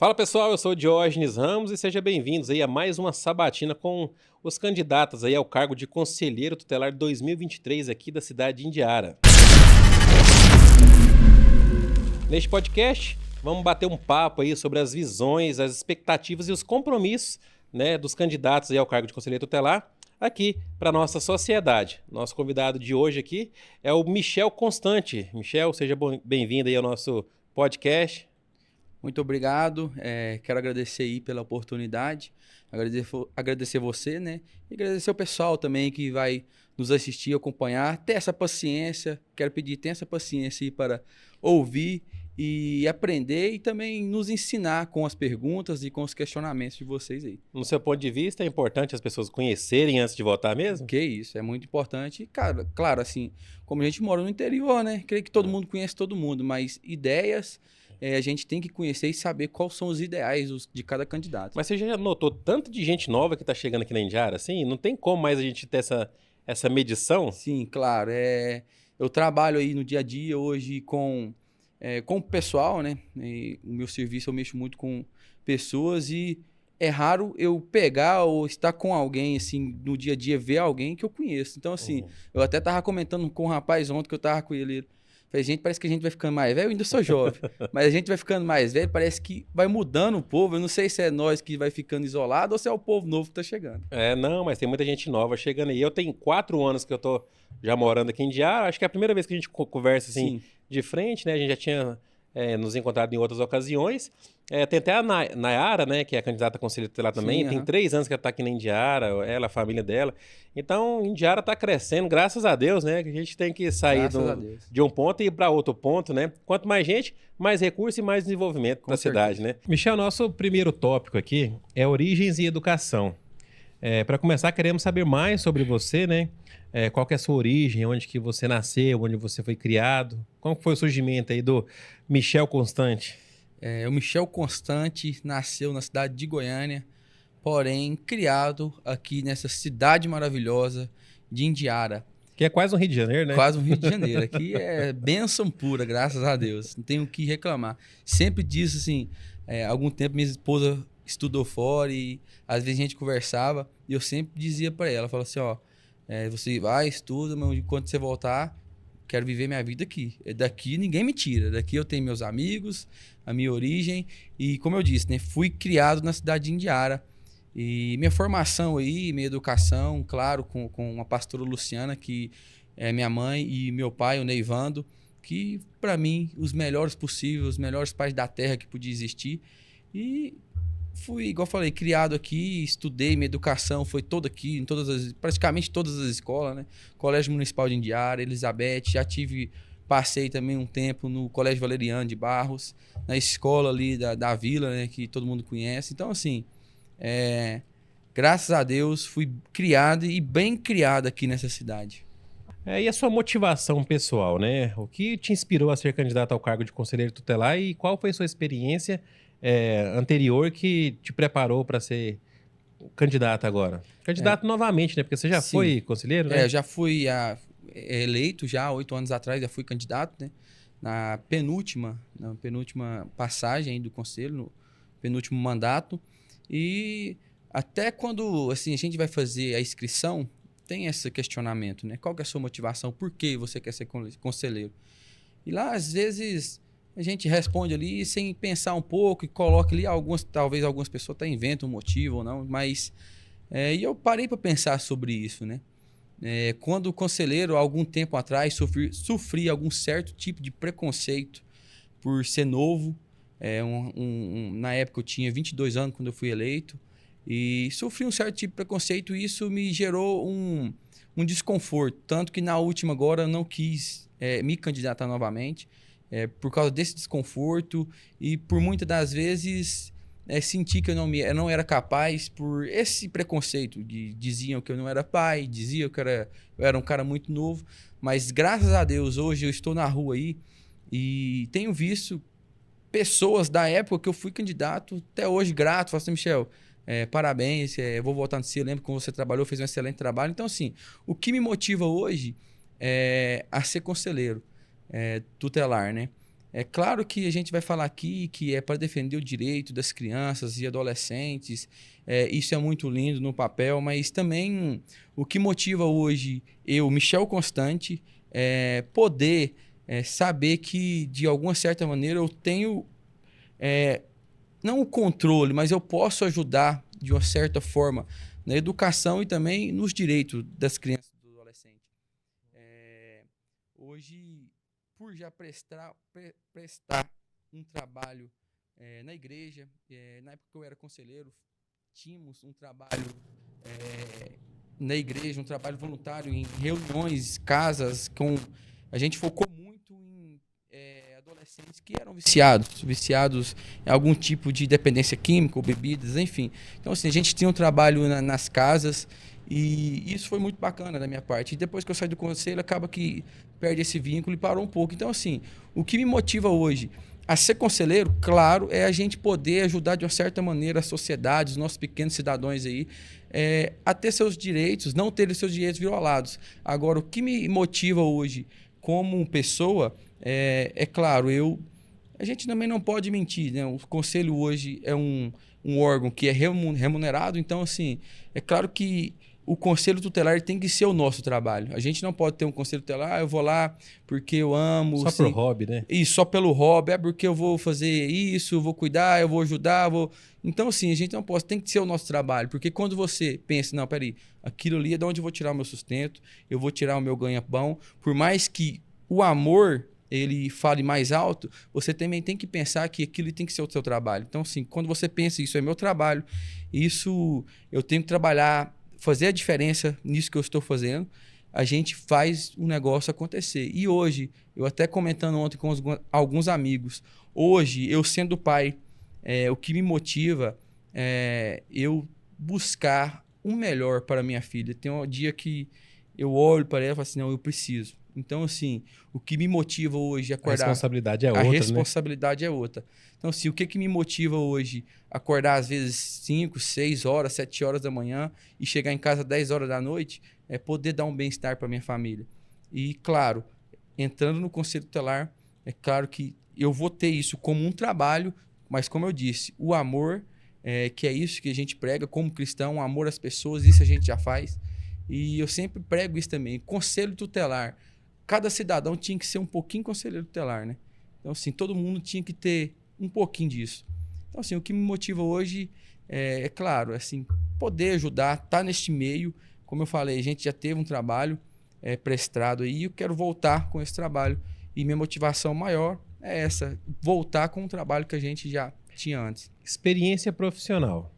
Fala pessoal, eu sou o Diógenes Ramos e sejam bem-vindos aí a mais uma sabatina com os candidatos aí ao cargo de Conselheiro Tutelar 2023 aqui da cidade de Indiara. Neste podcast, vamos bater um papo aí sobre as visões, as expectativas e os compromissos, né, dos candidatos aí ao cargo de Conselheiro Tutelar aqui para a nossa sociedade. Nosso convidado de hoje aqui é o Michel Constante. Michel, seja bem-vindo aí ao nosso podcast. Muito obrigado, quero agradecer aí pela oportunidade, agradecer você, né? E agradecer o pessoal também que vai nos assistir, acompanhar, ter essa paciência, quero pedir, tenha essa paciência aí para ouvir e aprender e também nos ensinar com as perguntas e com os questionamentos de vocês aí. No seu ponto de vista, é importante as pessoas conhecerem antes de votar mesmo? Que isso, é muito importante. Cara, claro, assim, como a gente mora no interior, né? Creio que todo mundo conhece todo mundo, mas ideias... a gente tem que conhecer e saber quais são os ideais de cada candidato. Mas você já notou tanto de gente nova que está chegando aqui na Indiara, assim? Não tem como mais a gente ter essa medição? Sim, claro. Eu trabalho aí no dia a dia hoje com o pessoal, né? O meu serviço eu mexo muito com pessoas e é raro eu pegar ou estar com alguém, assim, no dia a dia, ver alguém que eu conheço. Então, assim, eu até tava comentando com um rapaz ontem que eu tava com ele. Falei, gente, parece que a gente vai ficando mais velho, eu ainda sou jovem, mas a gente vai ficando mais velho, parece que vai mudando o povo. Eu não sei se é nós que vai ficando isolado ou se é o povo novo que tá chegando. Não, mas tem muita gente nova chegando aí. Eu tenho 4 anos que eu tô já morando aqui em Indiara. Acho que é a primeira vez que a gente conversa assim, sim, de frente, né? A gente já tinha nos encontrado em outras ocasiões. Tem até a Nayara, né, que é a candidata a conselheiro tutelar também. Sim, tem 3 anos que ela está aqui na Indiara, ela, a família dela. Então, Indiara está crescendo, graças a Deus, né? Que a gente tem que sair de um ponto e ir para outro ponto, né? Quanto mais gente, mais recurso e mais desenvolvimento da cidade, né? Michel, nosso primeiro tópico aqui é origens e educação. Para começar, queremos saber mais sobre você, né? Qual que é a sua origem, onde que você nasceu, onde você foi criado? Como foi o surgimento aí do Michel Constante? O Michel Constante nasceu na cidade de Goiânia, porém criado aqui nessa cidade maravilhosa de Indiara. Que é quase um Rio de Janeiro, né? Quase um Rio de Janeiro. Aqui é bênção pura, graças a Deus. Não tenho o que reclamar. Sempre disse assim, algum tempo minha esposa estudou fora e às vezes a gente conversava e eu sempre dizia para ela, falava assim, ó, você vai, estuda, mas enquanto você voltar, quero viver minha vida aqui. Daqui ninguém me tira. Daqui eu tenho meus amigos, a minha origem. E como eu disse, né, fui criado na cidade de Indiara. E minha formação aí, minha educação, claro, com a pastora Luciana, que é minha mãe, e meu pai, o Neivando, que para mim, os melhores possíveis, os melhores pais da terra que podia existir. E fui, igual eu falei, criado aqui, estudei, minha educação foi toda aqui, em praticamente todas as escolas, né? Colégio Municipal de Indiara, Elizabeth, passei também um tempo no Colégio Valeriano de Barros, na escola ali da Vila, né? Que todo mundo conhece. Então, assim, graças a Deus, fui criado e bem criado aqui nessa cidade. E a sua motivação pessoal, né? O que te inspirou a ser candidato ao cargo de conselheiro tutelar e qual foi a sua experiência anterior que te preparou para ser candidato agora? Candidato novamente, né? Porque você já foi conselheiro, né? Eu já fui eleito já 8 anos atrás, já fui candidato, né? Na penúltima passagem do conselho, no penúltimo mandato. E até quando assim, a gente vai fazer a inscrição, tem esse questionamento, né? Qual que é a sua motivação? Por que você quer ser conselheiro? E lá, às vezes, a gente responde ali sem pensar um pouco e coloca ali talvez algumas pessoas até inventam um motivo ou não, mas e eu parei para pensar sobre isso, né? Quando conselheiro, algum tempo atrás, sofri algum certo tipo de preconceito por ser novo. Na época eu tinha 22 anos quando eu fui eleito e sofri um certo tipo de preconceito e isso me gerou um desconforto. Tanto que na última agora eu não quis me candidatar novamente. Por causa desse desconforto e por muitas das vezes senti que eu não era capaz por esse preconceito. Diziam que eu não era pai, diziam que eu era um cara muito novo, mas graças a Deus hoje eu estou na rua aí e tenho visto pessoas da época que eu fui candidato, até hoje grato, falo assim, Michel, parabéns, vou voltar no CIE, lembro como você trabalhou, fez um excelente trabalho. Então assim, o que me motiva hoje é a ser conselheiro tutelar, né? É claro que a gente vai falar aqui que é para defender o direito das crianças e adolescentes, isso é muito lindo no papel, mas também o que motiva hoje eu, Michel Constante, é poder saber que, de alguma certa maneira, eu tenho, não o controle, mas eu posso ajudar, de uma certa forma, na educação e também nos direitos das crianças e do adolescente. Hoje, por já prestar um trabalho na igreja, na época que eu era conselheiro, tínhamos um trabalho na igreja, um trabalho voluntário em reuniões, casas, a gente focou muito em adolescentes que eram viciados em algum tipo de dependência química ou bebidas, enfim. Então, assim, a gente tinha um trabalho nas casas e isso foi muito bacana da minha parte. E depois que eu saí do conselho, acaba que perde esse vínculo e parou um pouco. Então, assim, o que me motiva hoje a ser conselheiro, claro, é a gente poder ajudar de uma certa maneira a sociedade, os nossos pequenos cidadãos aí, a ter seus direitos, não ter seus direitos violados. Agora, o que me motiva hoje como pessoa, claro, a gente também não pode mentir, né? O conselho hoje é um órgão que é remunerado, então, assim, é claro que o conselho tutelar tem que ser o nosso trabalho. A gente não pode ter um conselho tutelar, eu vou lá porque eu amo. Só assim, por hobby, né? E só pelo hobby, porque eu vou fazer isso, eu vou cuidar, eu vou ajudar, Então, assim, a gente não pode, tem que ser o nosso trabalho. Porque quando você pensa, não, peraí, aquilo ali é de onde eu vou tirar o meu sustento, eu vou tirar o meu ganha-pão, por mais que o amor ele fale mais alto, você também tem que pensar que aquilo tem que ser o seu trabalho. Então, assim, quando você pensa, isso é meu trabalho, isso eu tenho que trabalhar, fazer a diferença nisso que eu estou fazendo, a gente faz o negócio acontecer. E hoje, eu até comentando ontem com alguns amigos, hoje, eu sendo pai, o que me motiva é eu buscar o melhor para minha filha. Tem um dia que eu olho para ela e falo assim, não, eu preciso. Então, assim, o que me motiva hoje a acordar... A responsabilidade é outra, A responsabilidade é outra. Então, assim, o que me motiva hoje a acordar às vezes 5, 6 horas, 7 horas da manhã e chegar em casa 10 horas da noite é poder dar um bem-estar para minha família. E, claro, entrando no conselho tutelar, é claro que eu vou ter isso como um trabalho, mas, como eu disse, o amor, que é isso que a gente prega como cristão, o amor às pessoas, isso a gente já faz. E eu sempre prego isso também. Conselho tutelar. Cada cidadão tinha que ser um pouquinho conselheiro tutelar, né? Então, assim, todo mundo tinha que ter um pouquinho disso. Então, assim, o que me motiva hoje claro, assim, poder ajudar, estar neste meio. Como eu falei, a gente já teve um trabalho prestado aí e eu quero voltar com esse trabalho. E minha motivação maior é essa, voltar com o trabalho que a gente já tinha antes. Experiência profissional.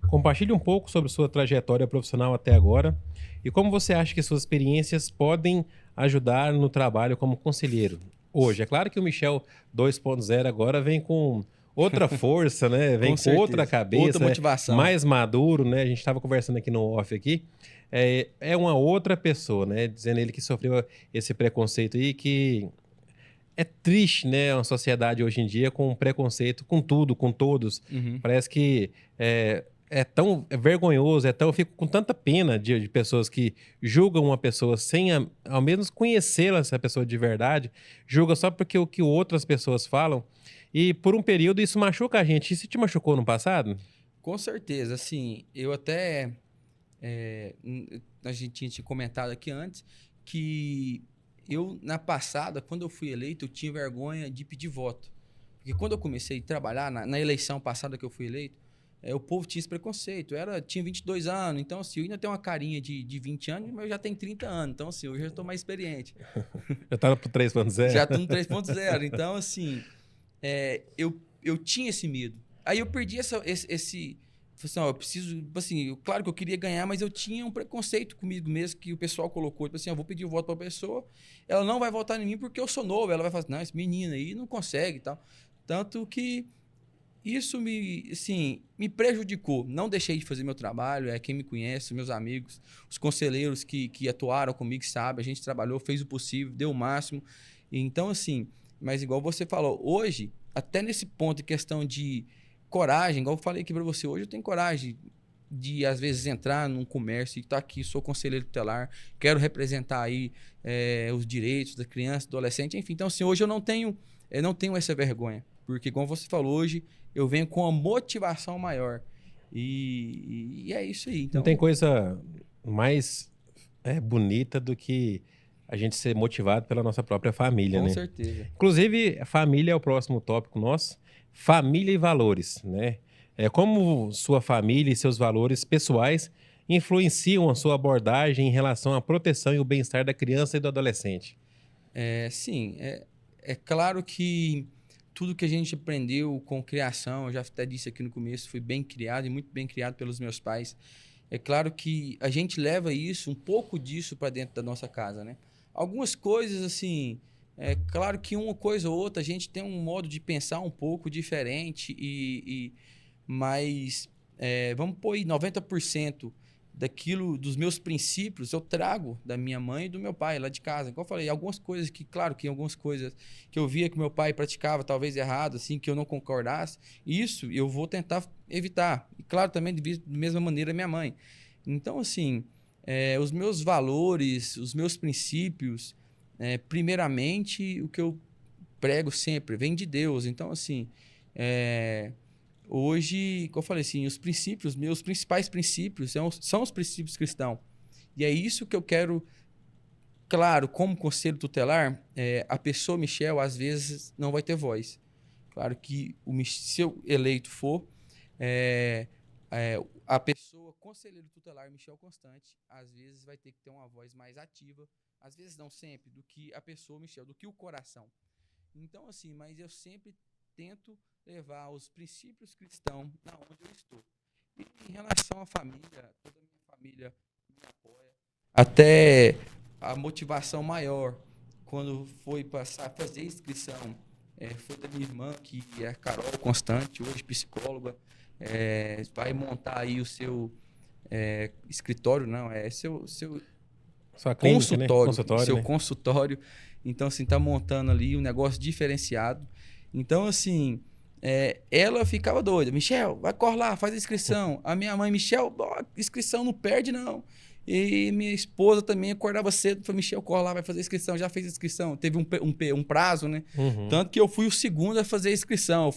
Compartilhe um pouco sobre sua trajetória profissional até agora e como você acha que suas experiências podem ajudar no trabalho como conselheiro hoje. É claro que o Michel 2.0 agora vem com outra força, né? Vem com outra cabeça, outra motivação, mais maduro, né? A gente estava conversando aqui no off aqui. É uma outra pessoa, né? Dizendo ele que sofreu esse preconceito aí, que é triste, né? Uma sociedade hoje em dia com preconceito com tudo, com todos. Uhum. Parece que é tão vergonhoso, eu fico com tanta pena de pessoas que julgam uma pessoa sem ao menos conhecê-la, essa pessoa de verdade, julga só porque o que outras pessoas falam. E por um período isso machuca a gente. Isso te machucou no passado? Com certeza, assim, eu até... a gente tinha comentado aqui antes que eu, na passada, quando eu fui eleito, eu tinha vergonha de pedir voto. Porque quando eu comecei a trabalhar, na eleição passada que eu fui eleito, o povo tinha esse preconceito. Tinha 22 anos, então assim, eu ainda tenho uma carinha de 20 anos, mas eu já tenho 30 anos. Então assim, eu já estou mais experiente. Já tá no 3.0? Já estou no 3.0. Então assim, eu tinha esse medo. Aí eu perdi esse assim, eu preciso, assim, claro que eu queria ganhar, mas eu tinha um preconceito comigo mesmo que o pessoal colocou, tipo assim, eu vou pedir o voto para a pessoa, ela não vai votar em mim porque eu sou novo, ela vai falar, não, esse menino aí não consegue e tal. Tanto que isso me prejudicou. Não deixei de fazer meu trabalho, quem me conhece, meus amigos, os conselheiros que atuaram comigo, sabe, a gente trabalhou, fez o possível, deu o máximo. Então, assim, mas igual você falou, hoje, até nesse ponto de questão de coragem, igual eu falei aqui para você, hoje eu tenho coragem de, às vezes, entrar num comércio e estar aqui, sou conselheiro tutelar, quero representar aí os direitos da criança, do adolescente, enfim. Então, assim, hoje eu não tenho não tenham essa vergonha. Porque, como você falou hoje, eu venho com uma motivação maior. E é isso aí. Então, não tem coisa mais bonita do que a gente ser motivado pela nossa própria família, com né? certeza. Inclusive, família é o próximo tópico nosso. Família e valores, né? Como sua família e seus valores pessoais influenciam a sua abordagem em relação à proteção e o bem-estar da criança e do adolescente? Sim, é claro que tudo que a gente aprendeu com criação, eu já até disse aqui no começo, foi bem criado e muito bem criado pelos meus pais. É claro que a gente leva isso, um pouco disso para dentro da nossa casa, né? Algumas coisas, assim, é claro que uma coisa ou outra a gente tem um modo de pensar um pouco diferente, mas vamos pôr aí 90% daquilo, dos meus princípios, eu trago da minha mãe e do meu pai lá de casa. Como eu falei, algumas coisas que, claro, que algumas coisas que eu via que meu pai praticava, talvez errado, assim, que eu não concordasse, isso eu vou tentar evitar. E, claro, também da mesma maneira minha mãe. Então, assim, os meus valores, os meus princípios, primeiramente, o que eu prego sempre vem de Deus. Então, assim, hoje, como eu falei assim, os princípios, meus principais princípios são os princípios cristãos. E é isso que eu quero, claro, como conselho tutelar, a pessoa Michel, às vezes, não vai ter voz. Claro que se eu eleito for, a pessoa, conselheiro tutelar Michel Constante, às vezes vai ter que ter uma voz mais ativa, às vezes não sempre, do que a pessoa Michel, do que o coração. Então, assim, mas eu sempre tento levar os princípios cristãos na onde eu estou. E em relação à família, toda a minha família me apoia. Até a motivação maior, quando foi passar a fazer a inscrição, foi da minha irmã, que é a Carol Constante, hoje psicóloga, vai montar aí o seu escritório, não, seu Sua clínica, consultório, né? Consultório, seu né? consultório. Então, assim, tá montando ali um negócio diferenciado. Então, assim, ela ficava doida. Michel, vai correr lá, faz a inscrição. A minha mãe, Michel, inscrição não perde, não. E minha esposa também acordava cedo. Falei, Michel, corre lá, vai fazer a inscrição. Já fez a inscrição. Teve um prazo, né? Uhum. Tanto que eu fui o segundo a fazer a inscrição.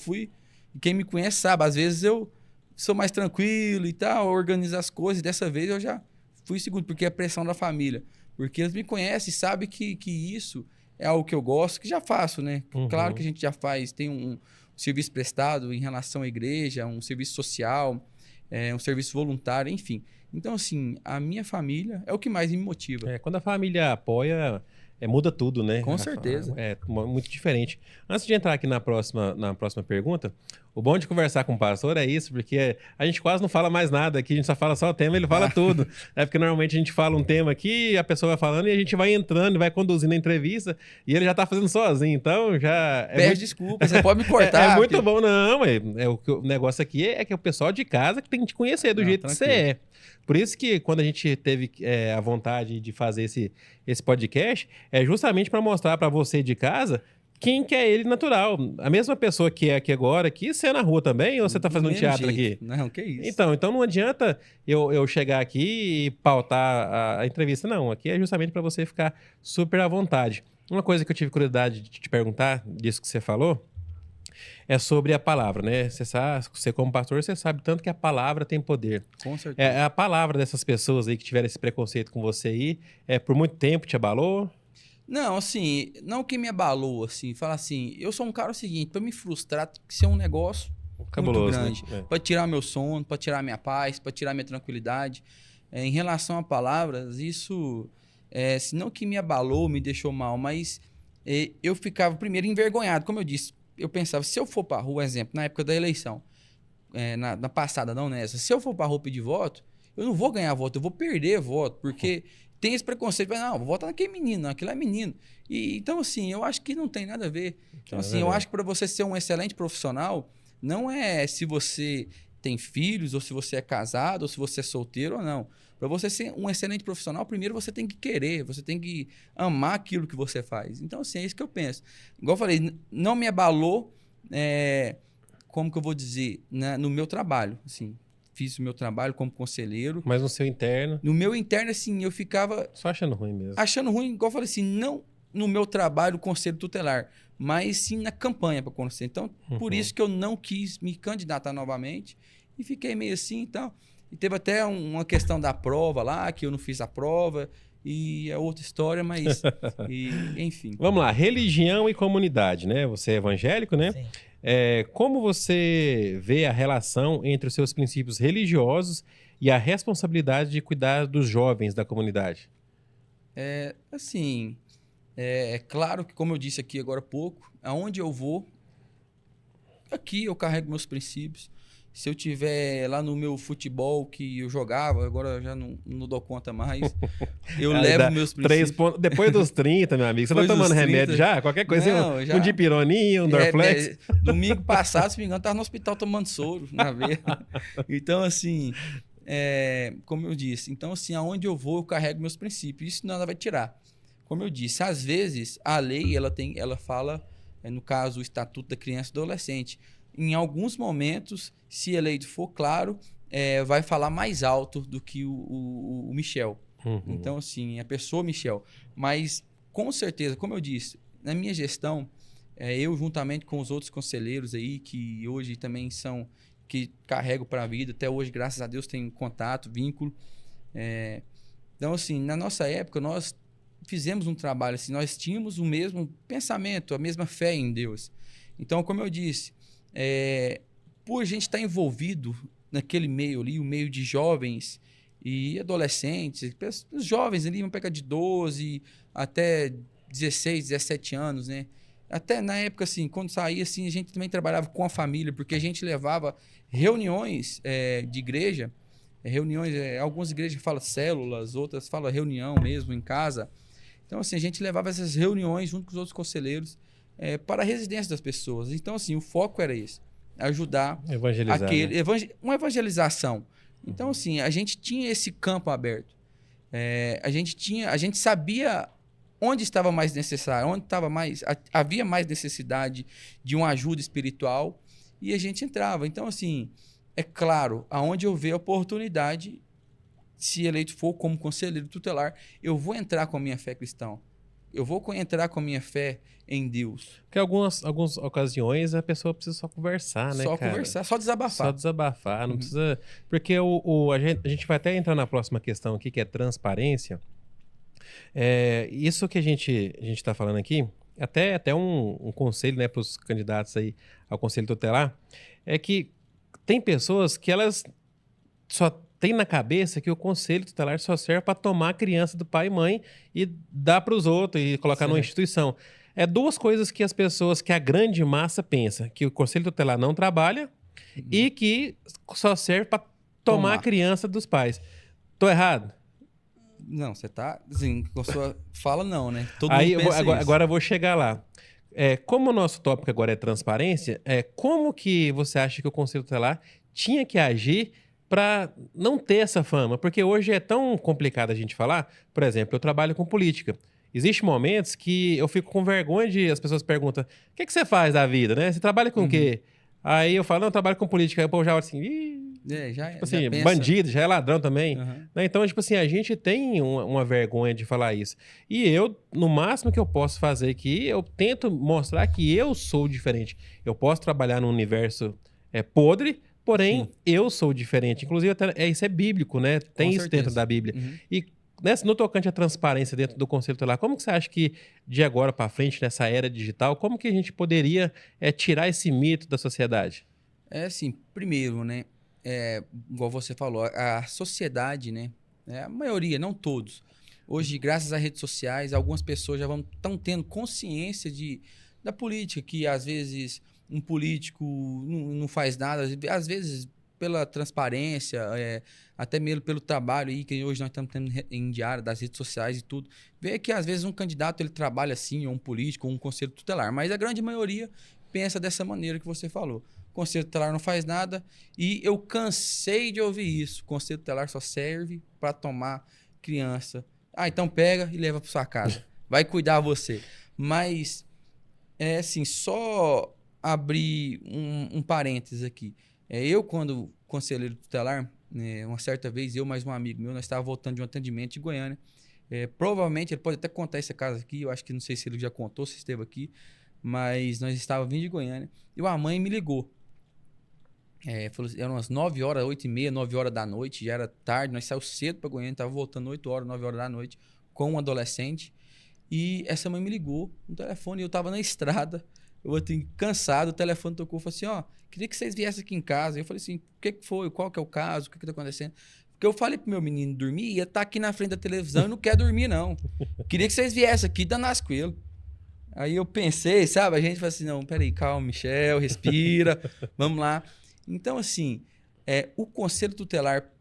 Quem me conhece sabe, às vezes eu sou mais tranquilo e tal, organizo as coisas. Dessa vez eu já fui o segundo, porque é a pressão da família. Porque eles me conhecem e sabem que isso é algo que eu gosto, que já faço, né? Uhum. Claro que a gente já faz, tem um serviço prestado em relação à igreja, um serviço social, um serviço voluntário, enfim. Então, assim, a minha família é o que mais me motiva. Quando a família apoia, muda tudo, né? Com certeza. É muito diferente. Antes de entrar aqui na próxima pergunta, o bom de conversar com o pastor é isso, porque a gente quase não fala mais nada aqui, a gente só fala só o tema, ele fala tudo. Porque normalmente a gente fala um tema aqui, a pessoa vai falando e a gente vai entrando, vai conduzindo a entrevista e ele já tá fazendo sozinho, então já... Pede desculpa, você pode me cortar. É muito bom, não, o negócio aqui é que o pessoal de casa que tem que te conhecer do jeito tranquilo. Que você é. Por isso que quando a gente teve a vontade de fazer esse podcast, é justamente para mostrar para você de casa quem que é ele natural. A mesma pessoa que é aqui agora, você é na rua também ou você tá fazendo teatro aqui? Não, que isso. Então não adianta eu chegar aqui e pautar a entrevista, não. Aqui é justamente para você ficar super à vontade. Uma coisa que eu tive curiosidade de te perguntar, disso que você falou, é sobre a palavra, né? Você como pastor, você sabe tanto que a palavra tem poder. Com certeza. A palavra dessas pessoas aí que tiveram esse preconceito com você aí, por muito tempo te abalou? Não, assim, não que me abalou, assim, fala assim, eu sou um cara seguinte, pra me frustrar tem que ser um negócio cabuloso, muito grande, né? pra tirar meu sono, pra tirar minha paz, pra tirar minha tranquilidade. Em relação a palavras, isso, não que me abalou, me deixou mal, mas eu ficava primeiro envergonhado, como eu disse, eu pensava, se eu for pra rua, exemplo, na época da eleição, na passada, não nessa, se eu for pra rua pedir voto, eu não vou ganhar voto, eu vou perder voto, porque tem esse preconceito, não, vou votar naquele menino, não, aquele é menino. Então, assim, eu acho que não tem nada a ver. Então, assim, eu acho que para você ser um excelente profissional, não é se você tem filhos, ou se você é casado, ou se você é solteiro ou não. Para você ser um excelente profissional, primeiro você tem que querer, você tem que amar aquilo que você faz. Então, assim, é isso que eu penso. Igual eu falei, não me abalou, como que eu vou dizer, no meu trabalho, assim. Fiz o meu trabalho como conselheiro. Mas no seu interno? No meu interno, assim, eu ficava... Só achando ruim mesmo. Achando ruim, igual eu falei assim, não no meu trabalho, conselho tutelar. mas sim na campanha para conselheiro. Então, por isso que eu não quis me candidatar novamente e fiquei meio assim e tal. E teve até uma questão da prova lá, que eu não fiz a prova, e é outra história, mas enfim. Vamos lá, religião e comunidade, né? Você é evangélico, né? Sim. Como você vê a relação entre os seus princípios religiosos e a responsabilidade de cuidar dos jovens da comunidade? Assim, é claro que, como eu disse aqui agora há pouco, aonde eu vou, aqui eu carrego meus princípios. Se eu tiver lá no meu futebol que eu jogava, agora eu já não dou conta mais, eu levo meus princípios. Depois dos 30, meu amigo, você tá tomando remédio já? Qualquer coisa, não, já... um dipironinho, um Dorflex? Domingo passado, se me engano, estava no hospital tomando soro na veia. Então, assim, como eu disse, então, assim, aonde eu vou, eu carrego meus princípios. Isso nada vai tirar. Como eu disse, às vezes, a lei, ela fala, no caso, o Estatuto da Criança e Adolescente, em alguns momentos, se eleito for claro, vai falar mais alto do que o Michel. Uhum. Então, assim, a pessoa Michel. Mas, com certeza, como eu disse, na minha gestão, eu juntamente com os outros conselheiros aí, que hoje também são, que carrego para a vida, até hoje, graças a Deus, tenho contato, vínculo. Então, assim, na nossa época, nós fizemos um trabalho, assim, nós tínhamos o mesmo pensamento, a mesma fé em Deus. Então, como eu disse, por a gente estar envolvido naquele meio ali, o meio de jovens e adolescentes, os jovens ali vão pegar de 12 até 16, 17 anos, né? Até na época, assim, quando saía, assim, a gente também trabalhava com a família, porque a gente levava reuniões de igreja, reuniões, algumas igrejas falam células, outras falam reunião mesmo em casa. Então, assim, a gente levava essas reuniões junto com os outros conselheiros para a residência das pessoas. Então, assim, o foco era esse, ajudar Evangelizar, né? uma evangelização. Então, assim, a gente tinha esse campo aberto. A gente sabia onde estava mais necessário, onde havia mais necessidade de uma ajuda espiritual e a gente entrava. Então, assim, é claro, aonde eu ver a oportunidade, se eleito for como conselheiro tutelar, eu vou entrar com a minha fé cristã. Eu vou entrar com a minha fé em Deus. Porque algumas ocasiões a pessoa precisa só conversar, né, Só cara? conversar, só desabafar. Só desabafar, não precisa... Porque a gente vai até entrar na próxima questão aqui, que é transparência. Isso que a gente está falando aqui, até um conselho, né, para os candidatos aí ao conselho tutelar, é que tem pessoas que elas só tem na cabeça que o conselho tutelar só serve para tomar a criança do pai e mãe e dar para os outros e colocar numa instituição. É duas coisas que a grande massa pensa, que o conselho tutelar não trabalha e que só serve para tomar a criança dos pais. Tô errado? Não, você tá, assim, com a sua fala não, né? Todo Aí mundo pensa agora eu vou chegar lá. Como o nosso tópico agora é transparência, como que você acha que o conselho tutelar tinha que agir para não ter essa fama? Porque hoje é tão complicado a gente falar. Por exemplo, eu trabalho com política. Existem momentos que eu fico com vergonha de as pessoas perguntam: o que você faz da vida, né? Você trabalha com o quê? Aí eu falo: não, eu trabalho com política. Aí o povo já olha assim: tipo assim, já pensa. Bandido, já é ladrão também. Uhum. Né? Então, tipo assim, a gente tem uma vergonha de falar isso. E eu, no máximo que eu posso fazer aqui, eu tento mostrar que eu sou diferente. Eu posso trabalhar num universo podre, porém, eu sou diferente. Inclusive, até, isso é bíblico, né? Tem isso dentro da Bíblia. E no tocante à transparência dentro do conselho tutelar, como que você acha que, de agora para frente, nessa era digital, como que a gente poderia tirar esse mito da sociedade? Assim, primeiro, né? Igual você falou, a sociedade, né? A maioria, não todos. Hoje, graças às redes sociais, algumas pessoas já estão tendo consciência da política, que às vezes um político não faz nada, às vezes pela transparência, até mesmo pelo trabalho aí que hoje nós estamos tendo em diário das redes sociais e tudo, vê que às vezes um candidato ele trabalha assim, ou um político, ou um conselho tutelar, mas a grande maioria pensa dessa maneira que você falou. O conselho tutelar não faz nada e eu cansei de ouvir isso. O conselho tutelar só serve para tomar criança. Então pega e leva para sua casa. Vai cuidar você. Mas, assim, só abrir um parênteses aqui. Eu, quando conselheiro tutelar, uma certa vez, eu mais um amigo meu, nós estávamos voltando de um atendimento de Goiânia. Provavelmente, ele pode até contar essa casa aqui, eu acho que não sei se ele já contou, se esteve aqui, mas nós estávamos vindo de Goiânia e a mãe me ligou. Falou assim, eram umas 9 horas, 8h30, 9 horas da noite, já era tarde, nós saímos cedo para Goiânia, estava voltando 8 horas, 9 horas da noite, com um adolescente. E essa mãe me ligou no telefone, eu estava na estrada, eu assim, cansado, o telefone tocou, falou assim, queria que vocês viessem aqui em casa. Eu falei assim, o que foi? Qual que é o caso? O que está acontecendo? Porque eu falei pro meu menino dormir, ia estar aqui na frente da televisão e não quer dormir, não. Queria que vocês viessem aqui, danar com ele. Aí eu pensei, sabe? A gente falou assim, não, peraí, calma, Michel, respira, vamos lá. Então, assim, o conselho tutelar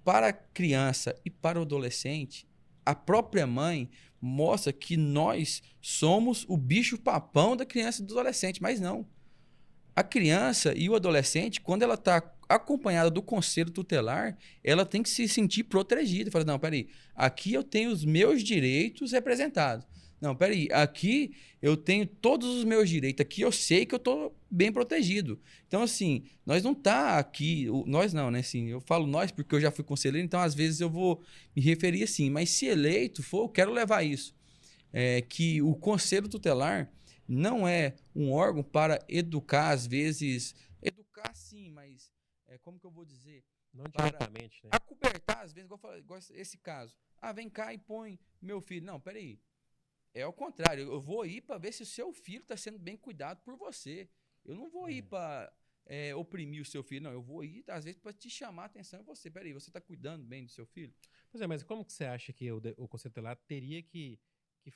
para a criança e para o adolescente, a própria mãe mostra que nós somos o bicho-papão da criança e do adolescente, mas não. A criança e o adolescente, quando ela está acompanhada do conselho tutelar, ela tem que se sentir protegida. Fala, não, peraí, aqui eu tenho os meus direitos representados. Não, peraí, aqui eu tenho todos os meus direitos, aqui eu sei que eu estou bem protegido. Então, assim, nós não tá aqui, nós não, né? Assim, eu falo nós porque eu já fui conselheiro, então às vezes eu vou me referir assim, mas se eleito for, eu quero levar isso. Que o conselho tutelar não é um órgão para educar, às vezes, educar sim, mas como que eu vou dizer? Não diretamente, né? Acobertar, às vezes, igual esse caso. Vem cá e põe meu filho. Não, peraí. É ao contrário, eu vou ir para ver se o seu filho está sendo bem cuidado por você. Eu não vou ir para oprimir o seu filho, não. Eu vou ir, às vezes, para te chamar a atenção em você. Peraí, você está cuidando bem do seu filho? Pois mas como que você acha que o conselho tutelar teria que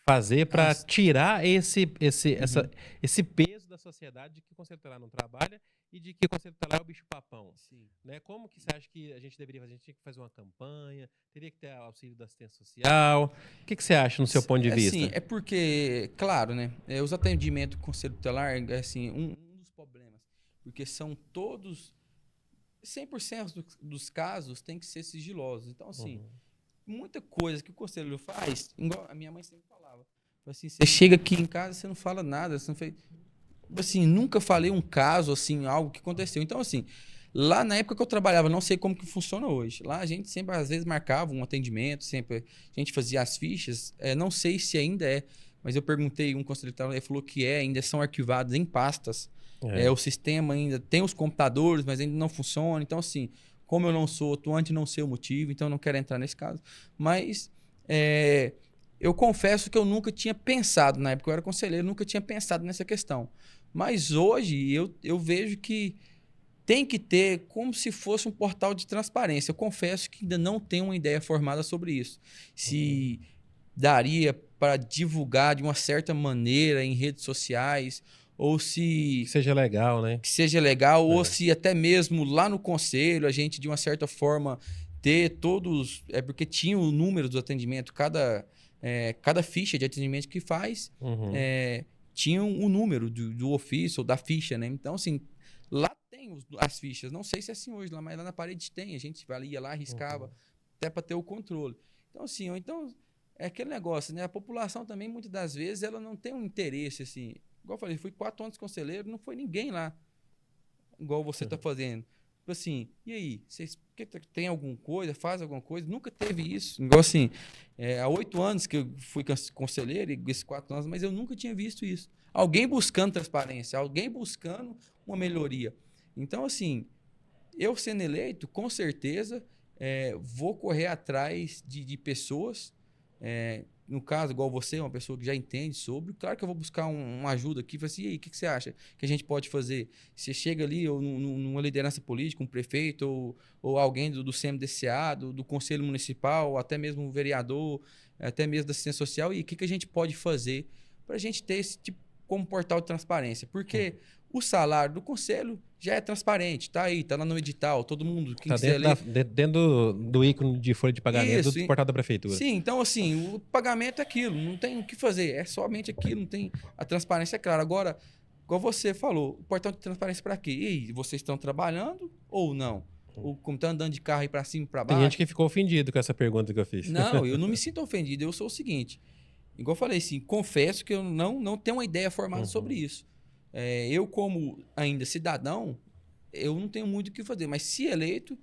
fazer para tirar esse peso da sociedade de que o conselho tutelar não trabalha e de que o conselho tutelar é o bicho-papão? Né? Como que você acha que a gente deveria fazer? A gente tinha que fazer uma campanha? Teria que ter auxílio da assistência social? O que você acha no seu ponto de vista? Sim, porque, claro, né? Os atendimentos do conselho tutelar é assim, um dos problemas. Porque são todos... 100% dos casos tem que ser sigilosos. Então, assim... Muita coisa que o conselheiro faz, igual a minha mãe sempre falava. Assim, você chega aqui em casa, você não fala nada, você não fez... Assim, nunca falei um caso, assim, algo que aconteceu. Então, assim, lá na época que eu trabalhava, não sei como que funciona hoje. Lá a gente sempre, às vezes, marcava um atendimento, sempre a gente fazia as fichas. Não sei se ainda mas eu perguntei, um conselheiro ele falou que ainda são arquivados em pastas. O sistema ainda tem os computadores, mas ainda não funciona. Então, assim... Como eu não sou atuante, não sei o motivo, então eu não quero entrar nesse caso. Mas eu confesso que eu nunca tinha pensado, na época que eu era conselheiro, nunca tinha pensado nessa questão. Mas hoje eu vejo que tem que ter como se fosse um portal de transparência. Eu confesso que ainda não tenho uma ideia formada sobre isso. Se daria para divulgar de uma certa maneira em redes sociais... Ou se... Que seja legal, né? Que seja legal, ou se até mesmo lá no conselho a gente, de uma certa forma, ter todos... porque tinha o número do atendimento, cada ficha de atendimento que faz, tinha um número do ofício ou da ficha, né? Então, assim, lá tem as fichas. Não sei se é assim hoje, mas lá na parede tem. A gente ia lá, riscava, até para ter o controle. Então, assim, é aquele negócio, né? A população também, muitas das vezes, ela não tem um interesse, assim... Igual eu falei, fui 4 anos conselheiro, não foi ninguém lá, igual você está fazendo. Tipo assim, e aí? Vocês tem alguma coisa? Faz alguma coisa? Nunca teve isso. Igual assim, há 8 anos que eu fui conselheiro, e esses 4 anos, mas eu nunca tinha visto isso. Alguém buscando transparência, alguém buscando uma melhoria. Então, assim, eu sendo eleito, com certeza, vou correr atrás de pessoas... no caso, igual você, uma pessoa que já entende sobre, claro que eu vou buscar uma ajuda aqui, assim, e aí, o que você acha que a gente pode fazer? Você chega ali, ou numa liderança política, um prefeito, ou alguém do CMDCA, do Conselho Municipal, ou até mesmo um vereador, até mesmo da assistência social, e o que a gente pode fazer para a gente ter esse tipo como portal de transparência? Porque o salário do conselho já é transparente, tá aí, tá lá no edital, todo mundo... Tá dentro do ícone de folha de pagamento do portal da prefeitura. Sim, então assim, o pagamento é aquilo, não tem o que fazer, é somente aquilo, não tem... A transparência é clara. Agora, igual você falou, o portal de transparência para quê? E aí, vocês estão trabalhando ou não? Ou como tá andando de carro aí para cima e para baixo? Tem gente que ficou ofendido com essa pergunta que eu fiz. Não, eu não me sinto ofendido, eu sou o seguinte, igual eu falei assim, confesso que eu não tenho uma ideia formada sobre isso. Eu, como ainda cidadão, eu não tenho muito o que fazer, mas se eleito,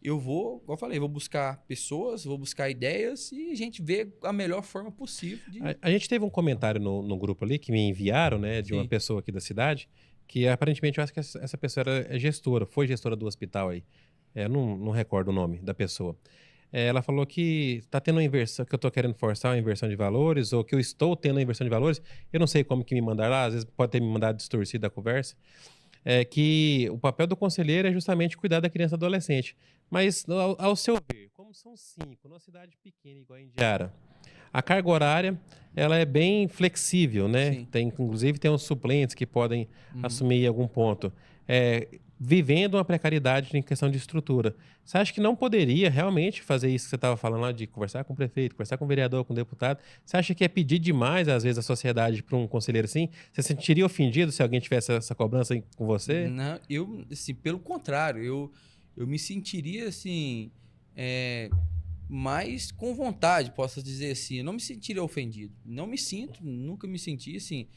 eu vou, como eu falei, vou buscar pessoas, vou buscar ideias e a gente vê a melhor forma possível de... A gente teve um comentário no grupo ali que me enviaram, né, de uma Sim. pessoa aqui da cidade, que aparentemente eu acho que essa pessoa é gestora, foi gestora do hospital aí. Não recordo o nome da pessoa. Ela falou que está tendo uma inversão, que eu estou querendo forçar uma inversão de valores, ou que eu estou tendo uma inversão de valores. Eu não sei como que me mandaram lá, às vezes pode ter me mandado distorcida a conversa. Que o papel do conselheiro é justamente cuidar da criança e adolescente. Mas, ao seu ver, como são 5, numa cidade pequena igual a Indiara, a carga horária ela é bem flexível, né? Sim. Inclusive tem uns suplentes que podem Uhum. assumir em algum ponto. Vivendo uma precariedade em questão de estrutura. Você acha que não poderia realmente fazer isso que você estava falando lá, de conversar com o prefeito, conversar com o vereador, com o deputado? Você acha que é pedir demais, às vezes, a sociedade para um conselheiro assim? Você se sentiria ofendido se alguém tivesse essa cobrança aí com você? Não, eu, assim, pelo contrário, eu me sentiria, assim, mais com vontade, posso dizer assim. Eu não me sentiria ofendido. Não me sinto, nunca me senti, assim.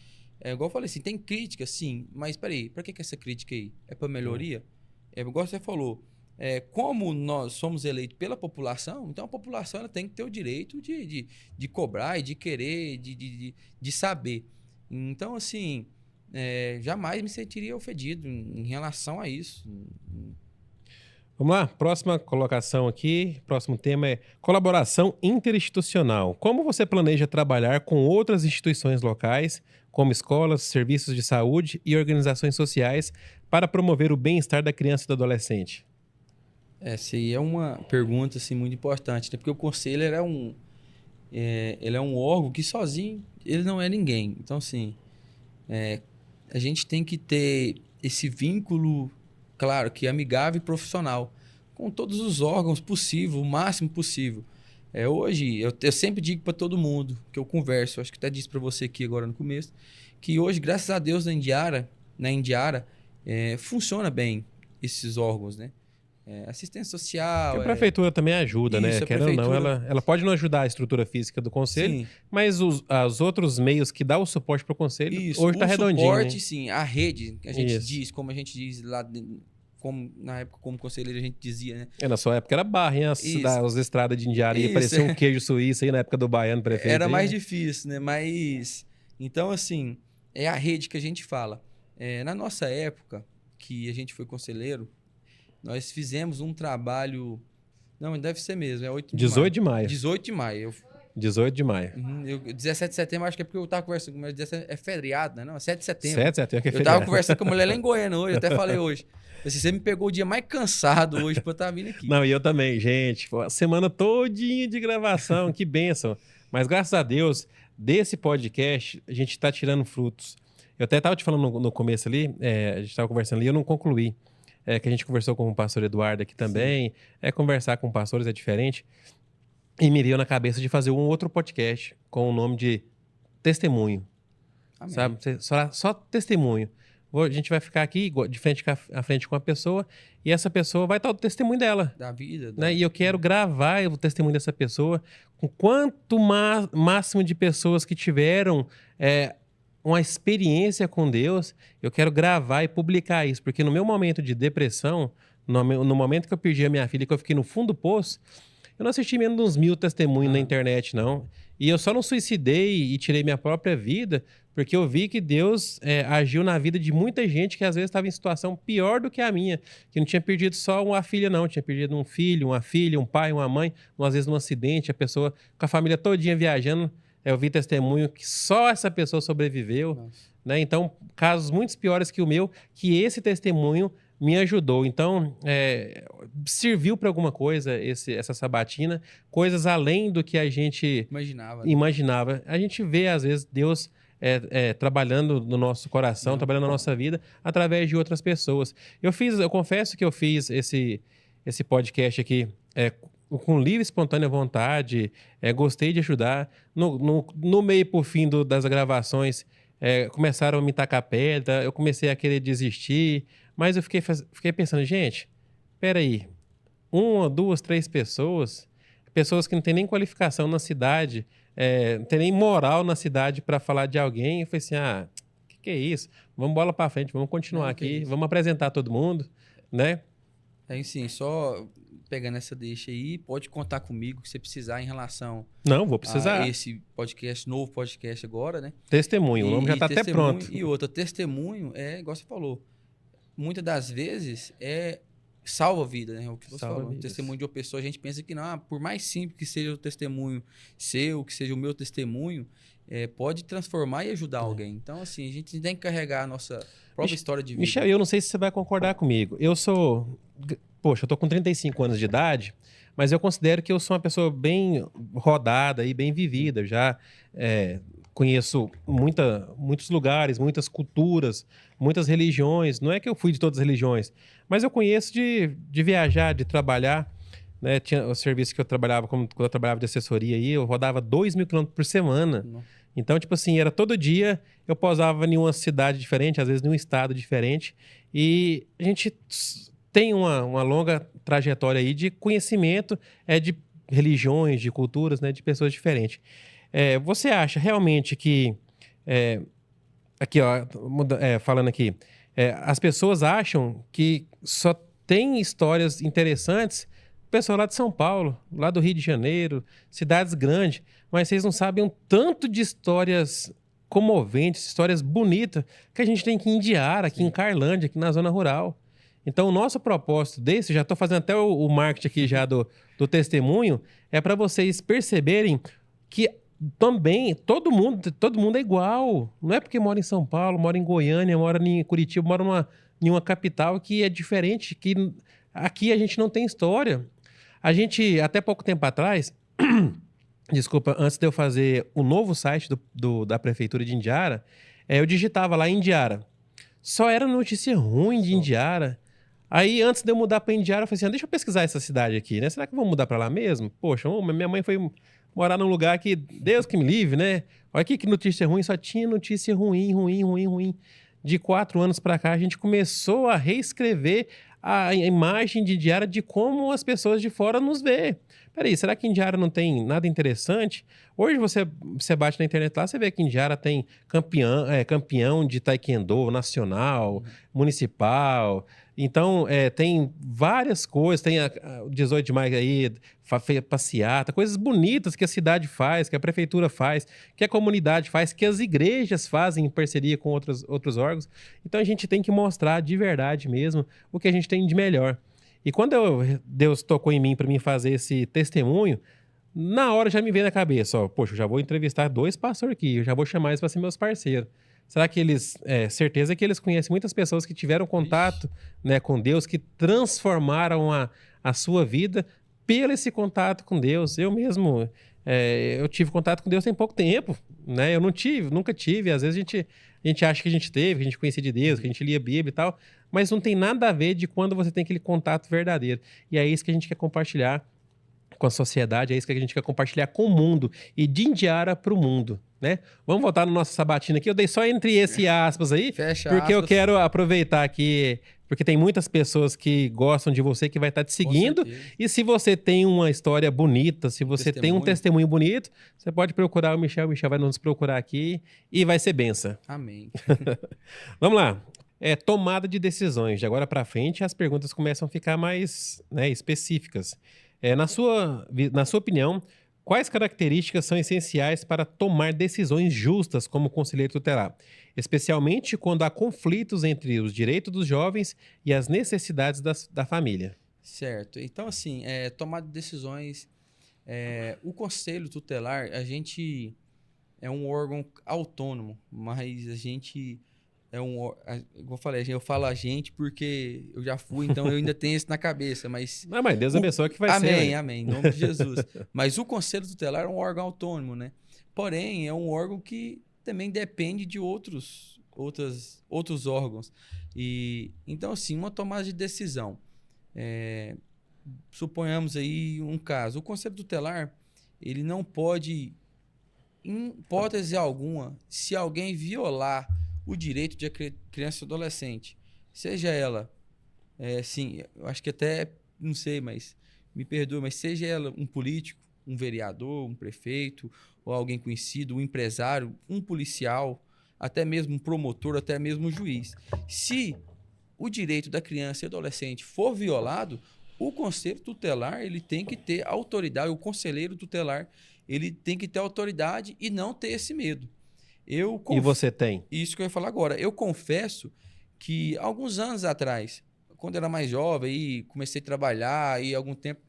Igual eu falei assim, tem crítica, sim, mas peraí, pra que essa crítica aí? É pra melhoria? Igual você falou, como nós somos eleitos pela população, então a população ela tem que ter o direito de cobrar e de querer, de saber. Então, assim, jamais me sentiria ofendido em relação a isso. Vamos lá, próxima colocação aqui. Próximo tema é colaboração interinstitucional. Como você planeja trabalhar com outras instituições locais, como escolas, serviços de saúde e organizações sociais, para promover o bem-estar da criança e do adolescente? Essa aí é uma pergunta assim, muito importante, né? Porque o conselho ele é um órgão que sozinho ele não é ninguém. Então, assim, a gente tem que ter esse vínculo, claro, que é amigável e profissional, com todos os órgãos possível, o máximo possível. Hoje, eu sempre digo para todo mundo que eu converso, acho que até disse para você aqui agora no começo, que hoje, graças a Deus, na Indiara, funciona bem esses órgãos, né? Assistência Porque social, a prefeitura também ajuda, né? isso, a Querendo ou não, prefeitura, ela pode não ajudar a estrutura física do conselho, sim, mas os outros meios que dá o suporte para o conselho, isso, hoje está o redondinho, suporte, né? sim, a rede, que a gente Isso. diz, como a gente diz lá, como, na época como conselheiro a gente dizia, né? Na sua época era barra, hein? Isso, As estradas de Indiaria, isso, parecia um queijo suíço aí na época do Baiano prefeito era aí, mais né? difícil, né? Mas, então, assim, é a rede que a gente fala. Na nossa época, que a gente foi conselheiro, nós fizemos um trabalho. Não, deve ser mesmo, é 8 de 18 maio. de maio. 18 de maio. 18 de maio. 17 de setembro, acho que é porque eu tava conversando com ele. É feriado, né? Não, é 7 de setembro. 7 de setembro que é Eu tava feriado. conversando com a mulher lá em Goiânia hoje, eu até falei hoje. Assim, você me pegou o dia mais cansado hoje pra eu estar vindo aqui. Não, e eu também, gente. Pô, a semana todinha de gravação, que bênção. Mas graças a Deus, desse podcast, a gente tá tirando frutos. Eu até tava te falando no começo ali, a gente tava conversando ali, eu não concluí. Que a gente conversou com o pastor Eduardo aqui também. Sim. Conversar com pastores é diferente. E me veio na cabeça de fazer um outro podcast com o nome de Testemunho. Amém. Sabe? Só testemunho. A gente vai ficar aqui de frente a frente com a pessoa e essa pessoa vai estar o testemunho dela. Da vida. Né? E eu quero gravar o testemunho dessa pessoa com quanto máximo de pessoas que tiveram uma experiência com Deus, eu quero gravar e publicar isso. Porque no meu momento de depressão, no momento que eu perdi a minha filha, que eu fiquei no fundo do poço, eu não assisti menos de uns 1000 testemunhos na internet, não. E eu só não suicidei e tirei minha própria vida porque eu vi que Deus agiu na vida de muita gente que às vezes estava em situação pior do que a minha, que não tinha perdido só uma filha, não. Tinha perdido um filho, uma filha, um pai, uma mãe, às vezes num acidente, a pessoa com a família todinha viajando. Eu vi testemunho que só essa pessoa sobreviveu. Né? Então, casos muito piores que o meu, que esse testemunho me ajudou. Então, serviu para alguma coisa essa sabatina, coisas além do que a gente imaginava. A gente vê, às vezes, Deus trabalhando no nosso coração, trabalhando na nossa vida, através de outras pessoas. Eu confesso que eu fiz esse podcast aqui com livre, espontânea vontade, gostei de ajudar. No meio, por fim das gravações, começaram a me tacar pedra, eu comecei a querer desistir, mas eu fiquei pensando, gente, peraí, 1, 2, 3 pessoas que não têm nem qualificação na cidade, não tem nem moral na cidade para falar de alguém, eu falei assim, que é isso? Vamos bola para frente, vamos continuar aqui, vamos apresentar todo mundo, né? Sim, só pegando essa deixa aí, pode contar comigo se você precisar em relação Não, vou precisar. a esse podcast, novo podcast agora, né? Testemunho, o nome já tá até pronto. E outra, testemunho igual você falou, muitas das vezes salva a vida, né? O que você falou. O testemunho de uma pessoa, a gente pensa que não, por mais simples que seja o testemunho seu, que seja o meu testemunho, pode transformar e ajudar alguém. Então, assim, a gente tem que carregar a nossa própria história de vida. Michel, eu não sei se você vai concordar comigo. Eu tô com 35 anos de idade, mas eu considero que eu sou uma pessoa bem rodada e bem vivida. Já conheço muitos lugares, muitas culturas, muitas religiões. Não é que eu fui de todas as religiões, mas eu conheço de viajar, de trabalhar. Né? Tinha o serviço que eu trabalhava, quando eu trabalhava de assessoria aí, eu rodava 2.000 quilômetros por semana. Não. Então, tipo assim, era todo dia, eu pousava em uma cidade diferente, às vezes em um estado diferente. E a gente tem uma longa trajetória aí de conhecimento de religiões, de culturas, né, de pessoas diferentes. Você acha realmente que... aqui, ó, falando aqui. As pessoas acham que só tem histórias interessantes pessoal lá de São Paulo, lá do Rio de Janeiro, cidades grandes, mas vocês não sabem um tanto de histórias comoventes, histórias bonitas, que a gente tem aqui em Indiara, aqui em Carlândia, aqui na zona rural. Então, o nosso propósito desse, já estou fazendo até o marketing aqui já do testemunho, é para vocês perceberem que também todo mundo é igual. Não é porque mora em São Paulo, mora em Goiânia, mora em Curitiba, mora em uma capital que é diferente, que aqui a gente não tem história. A gente, até pouco tempo atrás, desculpa, antes de eu fazer o novo site da Prefeitura de Indiara, eu digitava lá Indiara. Só era notícia ruim de Indiara. Aí, antes de eu mudar para Indiara, eu falei assim, deixa eu pesquisar essa cidade aqui, né? Será que eu vou mudar para lá mesmo? Poxa, minha mãe foi morar num lugar que, Deus que me livre, né? Olha aqui que notícia ruim, só tinha notícia ruim. De 4 anos para cá, a gente começou a reescrever a imagem de Indiara de como as pessoas de fora nos vê. Peraí, será que Indiara não tem nada interessante? Hoje você bate na internet lá, você vê que Indiara tem campeão de taekwondo nacional, municipal. Então, tem várias coisas. Tem o 18 de maio aí, passeata, coisas bonitas que a cidade faz, que a prefeitura faz, que a comunidade faz, que as igrejas fazem em parceria com outros órgãos. Então, a gente tem que mostrar de verdade mesmo o que a gente tem de melhor. E quando Deus tocou em mim para mim fazer esse testemunho, na hora já me veio na cabeça, poxa, eu já vou entrevistar 2 pastores aqui, eu já vou chamar eles para ser meus parceiros. Será que certeza que eles conhecem muitas pessoas que tiveram contato, né, com Deus, que transformaram a sua vida pelo esse contato com Deus. Eu mesmo, eu tive contato com Deus tem pouco tempo, né? Eu nunca tive. Às vezes a gente acha que a gente teve, que a gente conhecia de Deus, que a gente lia a Bíblia e tal, mas não tem nada a ver de quando você tem aquele contato verdadeiro. E é isso que a gente quer compartilhar com a sociedade, é isso que a gente quer compartilhar com o mundo e de Indiara para o mundo, né? Vamos voltar no nosso sabatina aqui. Eu dei só entre esse aspas aí, porque aspas. Eu quero aproveitar aqui, porque tem muitas pessoas que gostam de você, que vai estar te seguindo. E se você tem uma história bonita, se você tem um testemunho bonito, você pode procurar o Michel vai nos procurar aqui e vai ser benção. Amém. Vamos lá. Tomada de decisões. De agora para frente, as perguntas começam a ficar mais, né, específicas. Na sua opinião, quais características são essenciais para tomar decisões justas como conselheiro tutelar, especialmente quando há conflitos entre os direitos dos jovens e as necessidades da família? Certo. Então, assim, tomar decisões... o conselho tutelar, a gente é um órgão autônomo, mas a gente... como eu falei, eu falo a gente porque eu já fui, então eu ainda tenho isso na cabeça, mas... Não, mas Deus abençoe que vai ser. Amém, em nome de Jesus. Mas o Conselho Tutelar é um órgão autônomo, né? Porém, é um órgão que também depende de outros órgãos. Então, assim, uma tomada de decisão. Suponhamos aí um caso. O Conselho Tutelar, ele não pode, em hipótese alguma, se alguém violar o direito de criança e adolescente, seja ela, sim, eu acho que até, não sei, mas me perdoa, mas seja ela um político, um vereador, um prefeito, ou alguém conhecido, um empresário, um policial, até mesmo um promotor, até mesmo um juiz. Se o direito da criança e adolescente for violado, o conselho tutelar, ele tem que ter autoridade, o conselheiro tutelar, ele tem que ter autoridade e não ter esse medo. E você tem? Isso que eu ia falar agora. Eu confesso que alguns anos atrás, quando eu era mais jovem e comecei a trabalhar e algum tempo,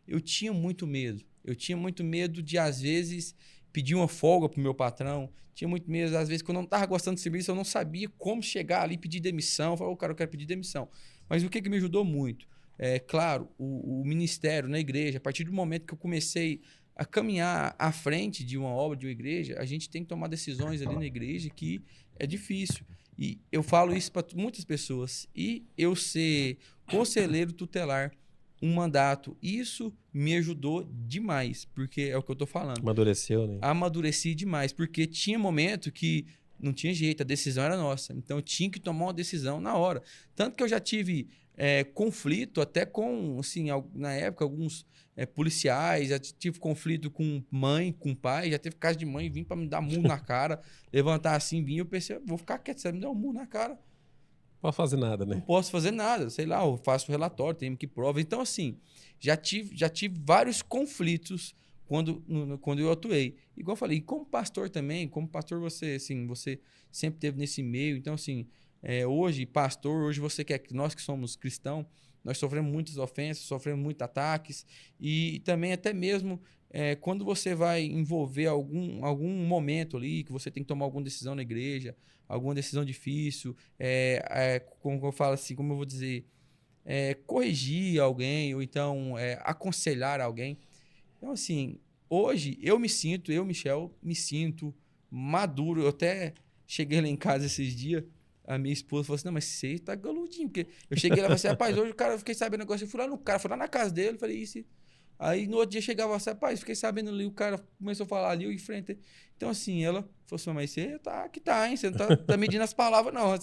eu tinha muito medo. Eu tinha muito medo de, às vezes, pedir uma folga pro meu patrão. Tinha muito medo, às vezes, quando eu não estava gostando do serviço, eu não sabia como chegar ali e pedir demissão. Eu falava, cara, eu quero pedir demissão. Mas o que me ajudou muito? Claro, o ministério na igreja, a partir do momento que eu comecei a caminhar à frente de uma obra, de uma igreja, a gente tem que tomar decisões ali na igreja que é difícil. E eu falo isso para muitas pessoas. E eu ser conselheiro tutelar, um mandato, isso me ajudou demais, porque é o que eu tô falando. Amadureceu, né? Amadureci demais, porque tinha momento que não tinha jeito, a decisão era nossa. Então eu tinha que tomar uma decisão na hora. Tanto que eu já tive conflito até com, assim, na época, alguns policiais, já tive conflito com mãe, com pai, já teve caso de mãe vir para me dar murro na cara, levantar assim, vir, eu pensei, vou ficar quieto, você me dá um murro na cara. Não posso fazer nada, né? Não posso fazer nada, sei lá, eu faço relatório, tenho que prova. Então, assim, já tive vários conflitos quando eu atuei. Igual eu falei, como pastor também, como pastor você, assim, você sempre teve nesse meio. Então, assim, hoje, pastor, hoje nós que somos cristãos, nós sofremos muitas ofensas, sofremos muitos ataques e também até mesmo quando você vai envolver algum momento ali que você tem que tomar alguma decisão na igreja, alguma decisão difícil, como eu falo assim, como eu vou dizer, corrigir alguém ou então aconselhar alguém. Então, assim, hoje eu, Michel, me sinto maduro. Eu até cheguei lá em casa esses dias, a minha esposa falou assim, não, mas você tá galudinho, porque eu cheguei lá e falei assim, rapaz, hoje o cara, eu fiquei sabendo o negócio, eu fui lá na casa dele, falei isso. Aí no outro dia chegava assim, rapaz, fiquei sabendo ali, o cara começou a falar ali, eu enfrentei. Então, assim, ela falou assim, mas você tá, hein? Você não tá medindo as palavras, não.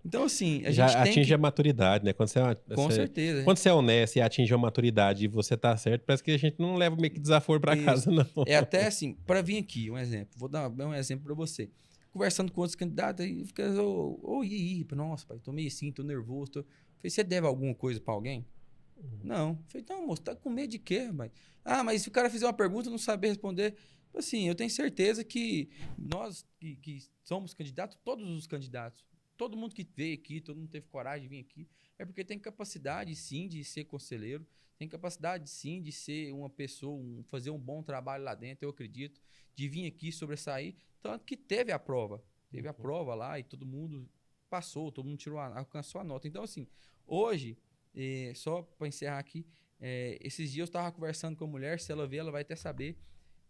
Então, assim, a Já gente tem atinge a maturidade, né? Com certeza. Quando você é honesto e atinge a maturidade e você tá certo, parece que a gente não leva meio que desaforo pra casa, não. É até assim, para vir aqui, um exemplo. Vou dar um exemplo para você. Conversando com outros candidatos, aí fica, e aí? Nossa, pai, tô meio assim, tô nervoso. Falei, você deve alguma coisa para alguém? Não. Falei, não, moço, tá com medo de quê, rapaz? Ah, mas se o cara fizer uma pergunta e não saber responder... Assim, eu tenho certeza que nós que somos candidatos, todos os candidatos, todo mundo que veio aqui, todo mundo teve coragem de vir aqui, é porque tem capacidade, sim, de ser conselheiro, tem capacidade, sim, de ser uma pessoa, fazer um bom trabalho lá dentro, eu acredito, de vir aqui sobressair. Tanto que teve a prova lá e todo mundo passou, todo mundo alcançou a nota. Então, assim, hoje, só para encerrar aqui, esses dias eu estava conversando com a mulher, se ela ver, ela vai até saber.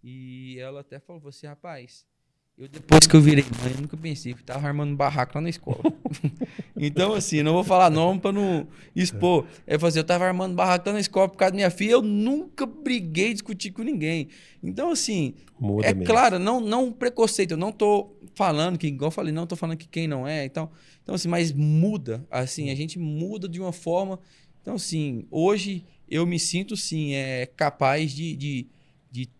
E ela até falou assim, rapaz, depois que eu virei mãe, eu nunca pensei que tava armando barraco lá na escola. Então, assim, não vou falar nome pra não expor. Eu tava armando barraco lá na escola por causa da minha filha, eu nunca briguei, discuti com ninguém. Então, assim, Muda mesmo. Claro, não preconceito, eu não tô falando que, igual eu falei, não tô falando que quem não é, então assim, mas muda, assim, a gente muda de uma forma. Então, assim, hoje eu me sinto, sim, capaz de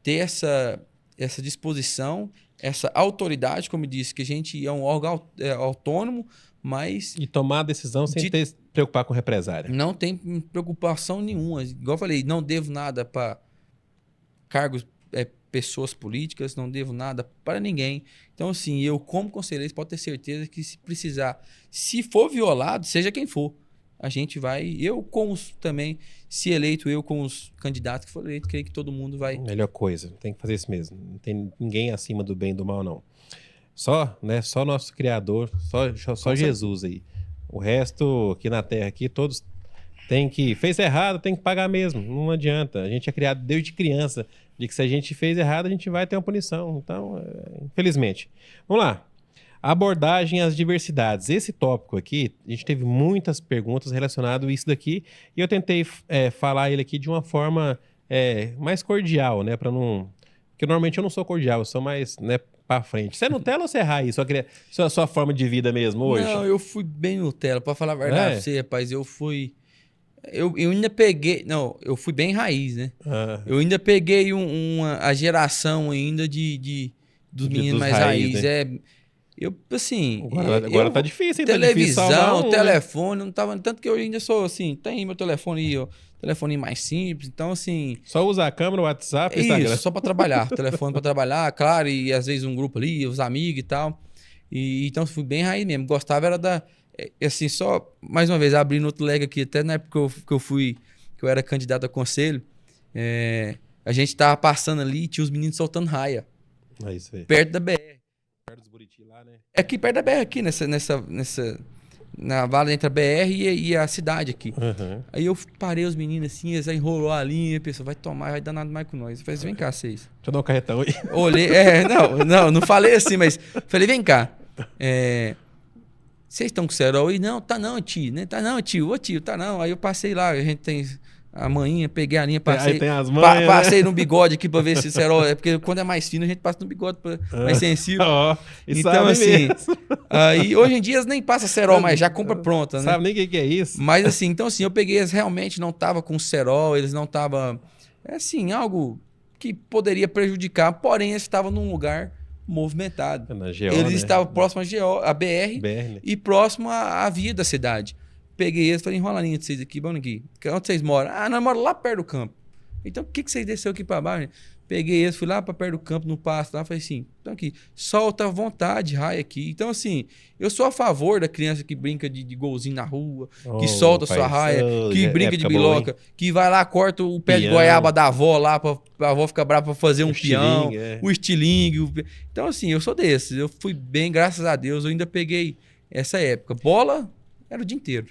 ter essa disposição, essa autoridade, como eu disse, que a gente é um órgão autônomo, mas... E tomar a decisão sem se preocupar com represária. Não tem preocupação nenhuma. Igual eu falei, não devo nada para cargos, pessoas políticas, não devo nada para ninguém. Então, assim, eu como conselheiro, pode ter certeza que se precisar, se for violado, seja quem for, a gente vai, também, se eleito eu com os candidatos que foram eleitos, creio que todo mundo vai... Melhor coisa, tem que fazer isso mesmo. Não tem ninguém acima do bem e do mal, não. Só nosso Criador, só Jesus aí. O resto aqui na Terra, aqui, todos fez errado, tem que pagar mesmo. Não adianta. A gente é criado desde criança, de que se a gente fez errado, a gente vai ter uma punição. Então, infelizmente. Vamos lá. Abordagem às diversidades. Esse tópico aqui, a gente teve muitas perguntas relacionadas a isso daqui e eu tentei falar ele aqui de uma forma mais cordial, né? Porque normalmente eu não sou cordial, eu sou mais, né, pra frente. Você é Nutella ou você é raiz? Sua forma de vida mesmo hoje? Não, eu fui bem Nutella. Pra falar a verdade pra você, rapaz, eu fui... Eu ainda peguei... Não, eu fui bem raiz, né? Eu ainda peguei a geração ainda dos meninos mais raiz, né? Eu, assim... Agora tá difícil, hein? Televisão, tá difícil telefone, não tava... Tanto que eu ainda sou, assim, tem meu telefone aí, ó. Telefone mais simples, então, assim... Só usar a câmera, o WhatsApp e o Instagram. Isso, só pra trabalhar. Telefone pra trabalhar, claro, e às vezes um grupo ali, os amigos e tal. Então, fui bem raiz mesmo. Gostava era da... Assim, só, mais uma vez, abrindo outro leg aqui, até na época que eu era candidato a conselho, a gente tava passando ali e tinha os meninos soltando raia. É isso aí. Perto da BR. Perto dos Buriti lá, né? Aqui perto da BR, aqui, na vala entre a BR e a cidade aqui. Uhum. Aí eu parei os meninos assim, eles enrolou a linha, a pessoa vai tomar, vai dar nada mais com nós. Eu falei assim, vem cá, vocês. Deixa eu dar um carretão aí. Olhei, não falei assim, mas falei, vem cá. Vocês estão com cerol aí? Não, tá não, tio, né? Tá não, tio, ô tio, tá não. Aí eu passei lá, a gente tem a manhinha, peguei a linha, passei. Aí tem as manhas, passei no bigode aqui pra ver se o cerol. É porque quando é mais fino, a gente passa no bigode mais sensível. Então, assim. Aí, hoje em dia eles nem passam cerol, mas já compra pronta, né? Sabe nem o que é isso. Mas assim, então assim, eu peguei, eles realmente não estavam com cerol, eles não estavam. Assim, algo que poderia prejudicar, porém, eles estavam num lugar movimentado. Na GO, eles né? estavam próximo à BR, né? e próximo à via da cidade. Peguei eles e falei, enrola a linha de vocês aqui, vamos aqui. Onde vocês moram? Ah, nós moramos lá perto do campo. Então, por que vocês desceu aqui para baixo? Peguei eles, fui lá para perto do campo, no pasto lá, falei assim, então aqui, solta à vontade, raia aqui. Então, assim, eu sou a favor da criança que brinca de golzinho na rua, que solta sua raia, que brinca de biloca, que vai lá, corta o pé de goiaba da avó lá, pra avó ficar brava pra fazer um peão, o estilingue. Então, assim, eu sou desses. Eu fui bem, graças a Deus, eu ainda peguei essa época. Bola era o dia inteiro.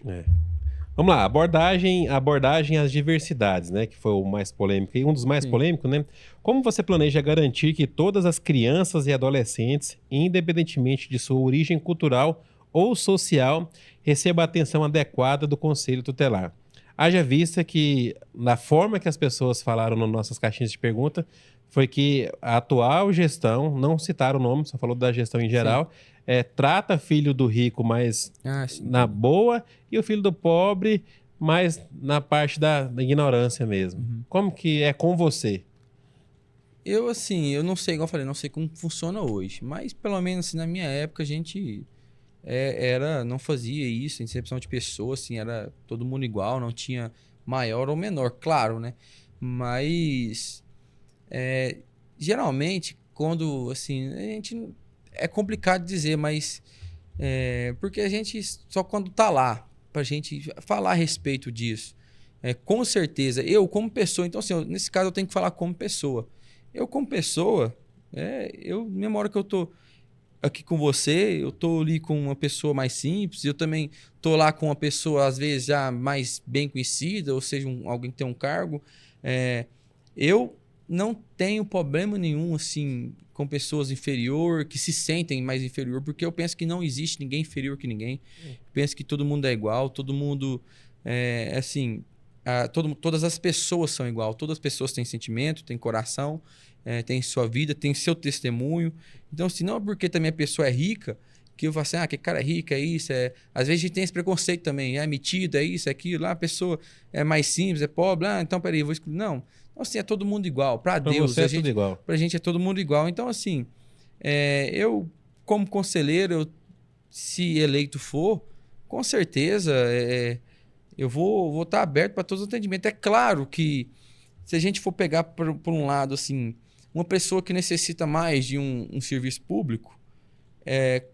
Vamos lá, abordagem às diversidades, né? Que foi o mais polêmico e um dos mais polêmicos, né? Como você planeja garantir que todas as crianças e adolescentes, independentemente de sua origem cultural ou social, recebam a atenção adequada do Conselho Tutelar? Haja vista que, na forma que as pessoas falaram nas nossas caixinhas de pergunta, foi que a atual gestão, não citaram o nome, só falou da gestão em geral, trata filho do rico mais na boa e o filho do pobre mais na parte da ignorância mesmo. Uhum. Como que é com você? Eu, assim, eu não sei, igual eu falei, não sei como funciona hoje, mas pelo menos assim, na minha época a gente não fazia isso, incepção de pessoas, assim, era todo mundo igual, não tinha maior ou menor, claro, né? Mas geralmente, quando, assim, a gente... É complicado dizer, mas... porque a gente só quando tá lá, pra gente falar a respeito disso. Com certeza, eu como pessoa... Então, assim, nesse caso eu tenho que falar como pessoa. Eu como pessoa, mesma hora que eu tô aqui com você, eu tô ali com uma pessoa mais simples, eu também tô lá com uma pessoa, às vezes, já mais bem conhecida, ou seja, alguém que tem um cargo. Eu não tenho problema nenhum, assim, com pessoas inferior, que se sentem mais inferior, porque eu penso que não existe ninguém inferior que ninguém. Penso que todo mundo é igual, todo mundo, assim, todas as pessoas são igual, todas as pessoas têm sentimento, têm coração, têm sua vida, têm seu testemunho. Então, se não é porque também a pessoa é rica, que eu falo assim, que cara é rico, é isso, Às vezes a gente tem esse preconceito também, é metido, é isso, é aquilo, a pessoa é mais simples, é pobre, então peraí, vou excluir. Não, assim, é todo mundo igual, para Deus, você tudo igual. Pra gente é todo mundo igual. Então, assim, eu, como conselheiro, se eleito for, com certeza, eu vou estar aberto para todos os atendimentos. É claro que, se a gente for pegar por um lado, assim, uma pessoa que necessita mais de um serviço público,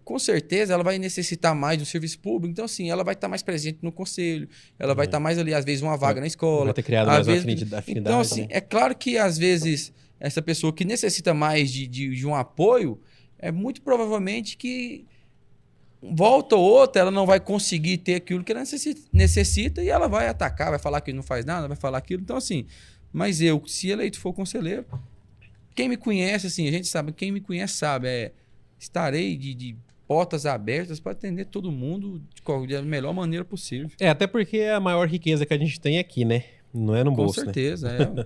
com certeza ela vai necessitar mais do serviço público. Então, assim, ela vai estar mais presente no conselho, ela vai estar mais ali, às vezes, uma vaga na escola. Vai ter criado mais uma afinidade. Então, assim, é claro que, às vezes, essa pessoa que necessita mais de um apoio, muito provavelmente que volta ou outra, ela não vai conseguir ter aquilo que ela necessita e ela vai atacar, vai falar que não faz nada, vai falar aquilo. Então, assim, mas eu, se eleito for conselheiro, quem me conhece, assim, a gente sabe, quem me conhece sabe, estarei de portas abertas para atender todo mundo da melhor maneira possível. Até porque é a maior riqueza que a gente tem aqui, né? Não é no bolso, Com certeza, né?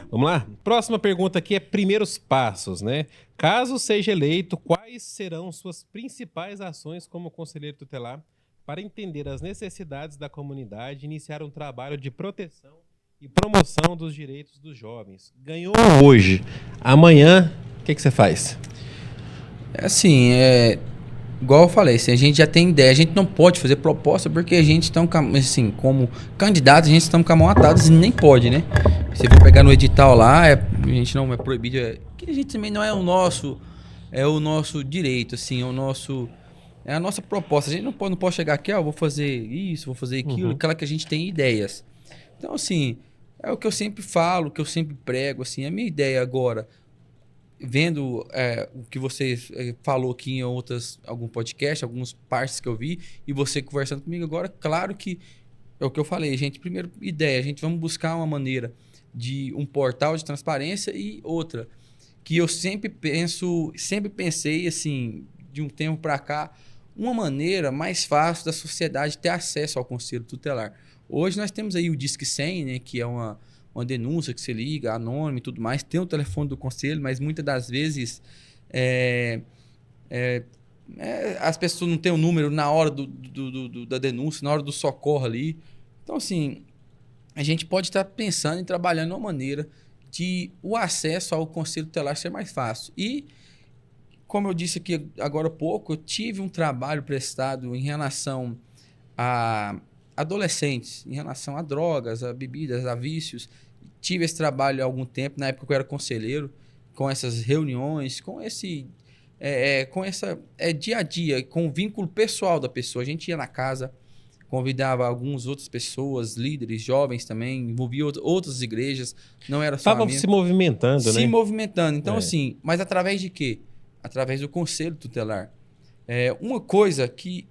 Vamos lá? Próxima pergunta aqui é primeiros passos, né? Caso seja eleito, quais serão suas principais ações como conselheiro tutelar para entender as necessidades da comunidade e iniciar um trabalho de proteção e promoção dos direitos dos jovens? Ganhou hoje, amanhã, o que você faz? Assim, igual eu falei, assim, a gente já tem ideia, a gente não pode fazer proposta porque a gente está, assim, como candidato, a gente está com a mão atadas e nem pode, né? Você for pegar no edital lá, a gente não é proibido, que a gente também não é o nosso direito, assim, é a nossa proposta. A gente não pode chegar aqui, vou fazer isso, vou fazer aquilo, aquela que a gente tem ideias. Então, assim, é o que eu sempre falo, o que eu sempre prego, assim, a minha ideia agora, vendo o que você falou aqui em algum podcast, algumas partes que eu vi, e você conversando comigo agora, claro que é o que eu falei, gente. Primeiro, ideia, a gente vamos buscar uma maneira de um portal de transparência e outra, que eu sempre pensei, assim, de um tempo para cá, uma maneira mais fácil da sociedade ter acesso ao conselho tutelar. Hoje nós temos aí o Disque 100, né, que é uma denúncia que você liga, anônimo e tudo mais. Tem o telefone do conselho, mas muitas das vezes as pessoas não têm o número na hora da denúncia, na hora do socorro ali. Então, assim, a gente pode estar pensando em trabalhando de uma maneira de o acesso ao conselho tutelar ser mais fácil. E, como eu disse aqui agora há pouco, eu tive um trabalho prestado em relação a adolescentes, em relação a drogas, a bebidas, a vícios. Tive esse trabalho há algum tempo, na época que eu era conselheiro, com essas reuniões, com esse dia a dia, com o vínculo pessoal da pessoa. A gente ia na casa, convidava algumas outras pessoas, líderes, jovens também, envolvia outras igrejas, não era só Estavam se movimentando, né? Se movimentando. Então, assim, mas através de quê? Através do conselho tutelar. Uma coisa que,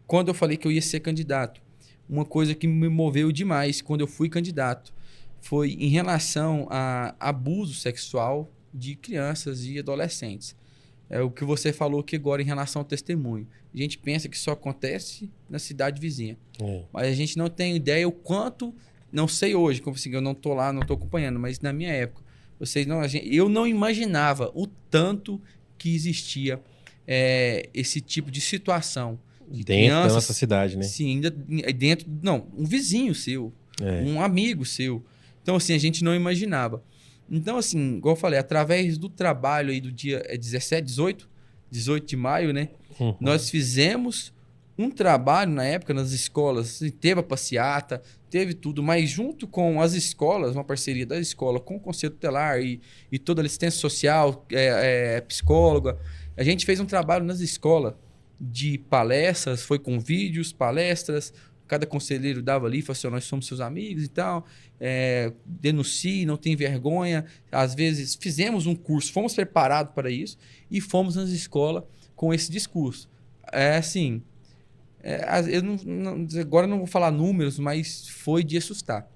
quando eu falei que eu ia ser candidato, uma coisa que me moveu demais quando eu fui candidato foi em relação a abuso sexual de crianças e adolescentes. É o que você falou aqui agora em relação ao testemunho. A gente pensa que só acontece na cidade vizinha. Mas a gente não tem ideia o quanto... Não sei hoje, como assim, eu não estou lá, não estou acompanhando, mas na minha época, eu não imaginava o tanto que existia esse tipo de situação. De dentro crianças, da nossa cidade, né? Sim, ainda dentro... Não, um vizinho seu, um amigo seu. Então, assim, a gente não imaginava. Então, assim, igual eu falei, através do trabalho aí do dia 18 de maio, né? Nós fizemos um trabalho na época nas escolas, teve a passeata, teve tudo, mas junto com as escolas, uma parceria da escola com o Conselho Tutelar e toda a assistência social, psicóloga, a gente fez um trabalho nas escolas de palestras, foi com vídeos, palestras, cada conselheiro dava ali, falou assim, nós somos seus amigos e tal, denuncie, não tem vergonha. Às vezes fizemos um curso, fomos preparados para isso e fomos nas escolas com esse discurso. Assim, agora eu não vou falar números, mas foi de assustar.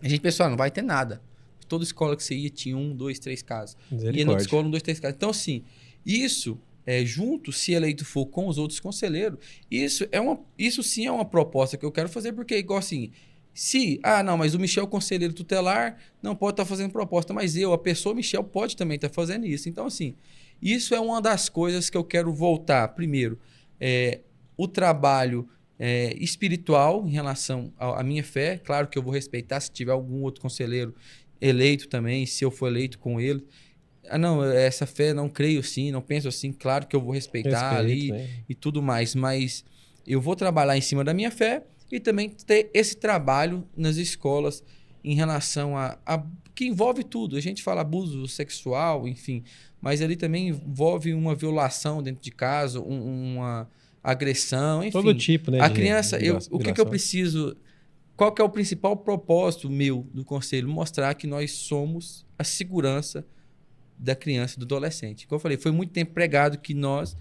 A gente pensou, não vai ter nada. Toda escola que você ia tinha 1, 2, 3 casos. Ia na escola 1, 2, 3 casos. Então, assim, isso... junto, se eleito for com os outros conselheiros, isso sim é uma proposta que eu quero fazer, porque igual assim, mas o Michel conselheiro tutelar não pode estar fazendo proposta, mas a pessoa Michel pode também estar fazendo isso. Então, assim, isso é uma das coisas que eu quero voltar. Primeiro, o trabalho espiritual em relação à minha fé. Claro que eu vou respeitar se tiver algum outro conselheiro eleito também, se eu for eleito com ele. Não, essa fé não creio assim, não penso assim, claro que eu vou respeitar ali e tudo mais, mas eu vou trabalhar em cima da minha fé e também ter esse trabalho nas escolas em relação que envolve tudo. A gente fala abuso sexual, enfim, mas ali também envolve uma violação dentro de casa, uma agressão, enfim. Todo tipo, né? A criança, o que eu preciso... Qual que é o principal propósito meu do conselho? Mostrar que nós somos a segurança da criança e do adolescente. Como eu falei, foi muito tempo pregado que nós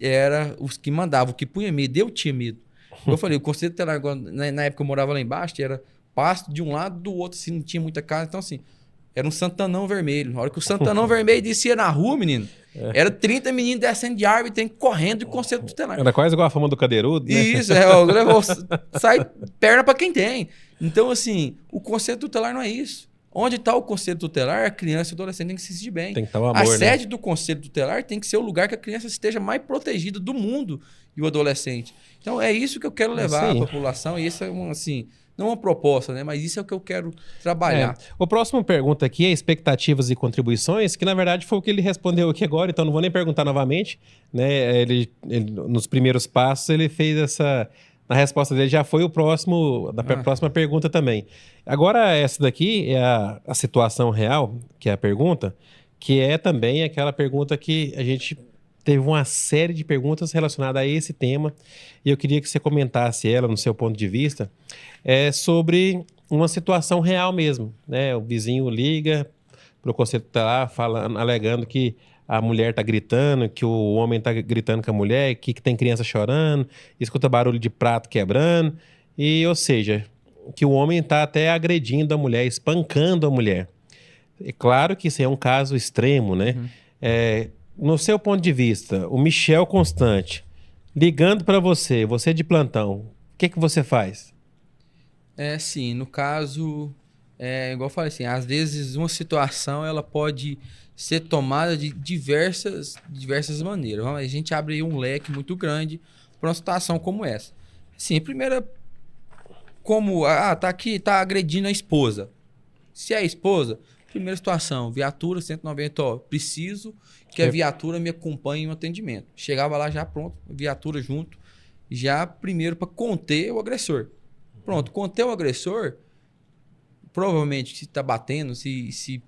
era os que mandavam, que punha medo. Eu tinha medo. Como eu falei, o conselho tutelar, na época eu morava lá embaixo, era pasto de um lado do outro, assim, não tinha muita casa. Então, assim, era um Santanão vermelho. Na hora que o Santanão vermelho descia na rua, menino, era 30 meninos descendo de árvore, tem correndo de conselho tutelar. Era quase igual a fama do cadeirudo, né? Isso, sai perna para quem tem. Então, assim, o conselho tutelar não é isso. Onde está o conselho tutelar, a criança e o adolescente tem que se sentir bem. Tem que estar o amor, a sede do conselho tutelar tem que ser o lugar que a criança esteja mais protegida do mundo e o adolescente. Então, é isso que eu quero levar à população. E isso é, assim, uma proposta, né? Mas isso é o que eu quero trabalhar. O próximo pergunta aqui é expectativas e contribuições, que na verdade foi o que ele respondeu aqui agora, então não vou nem perguntar novamente, né? Ele nos primeiros passos ele fez essa... Na resposta dele já foi o próximo, da próxima pergunta também. Agora essa daqui é a situação real, que é a pergunta, que é também aquela pergunta que a gente teve uma série de perguntas relacionadas a esse tema, e eu queria que você comentasse ela no seu ponto de vista, sobre uma situação real mesmo, né? O vizinho liga para o conselho tutelar falando, alegando que a mulher está gritando, que o homem está gritando com a mulher, que tem criança chorando, escuta barulho de prato quebrando, ou seja, que o homem está até agredindo a mulher, espancando a mulher. É claro que isso é um caso extremo, né? No seu ponto de vista, o Michel Constante ligando para você, você de plantão, o que você faz? Sim, no caso, igual eu falei assim, às vezes uma situação ela pode ser tomada de diversas maneiras. A gente abre aí um leque muito grande para uma situação como essa. Sim, a primeira, como, tá aqui, tá agredindo a esposa. Se é a esposa, primeira situação, viatura 190, preciso que a viatura me acompanhe no atendimento. Chegava lá já pronto, viatura junto, já primeiro para conter o agressor. Pronto, conter o agressor, provavelmente se está batendo, se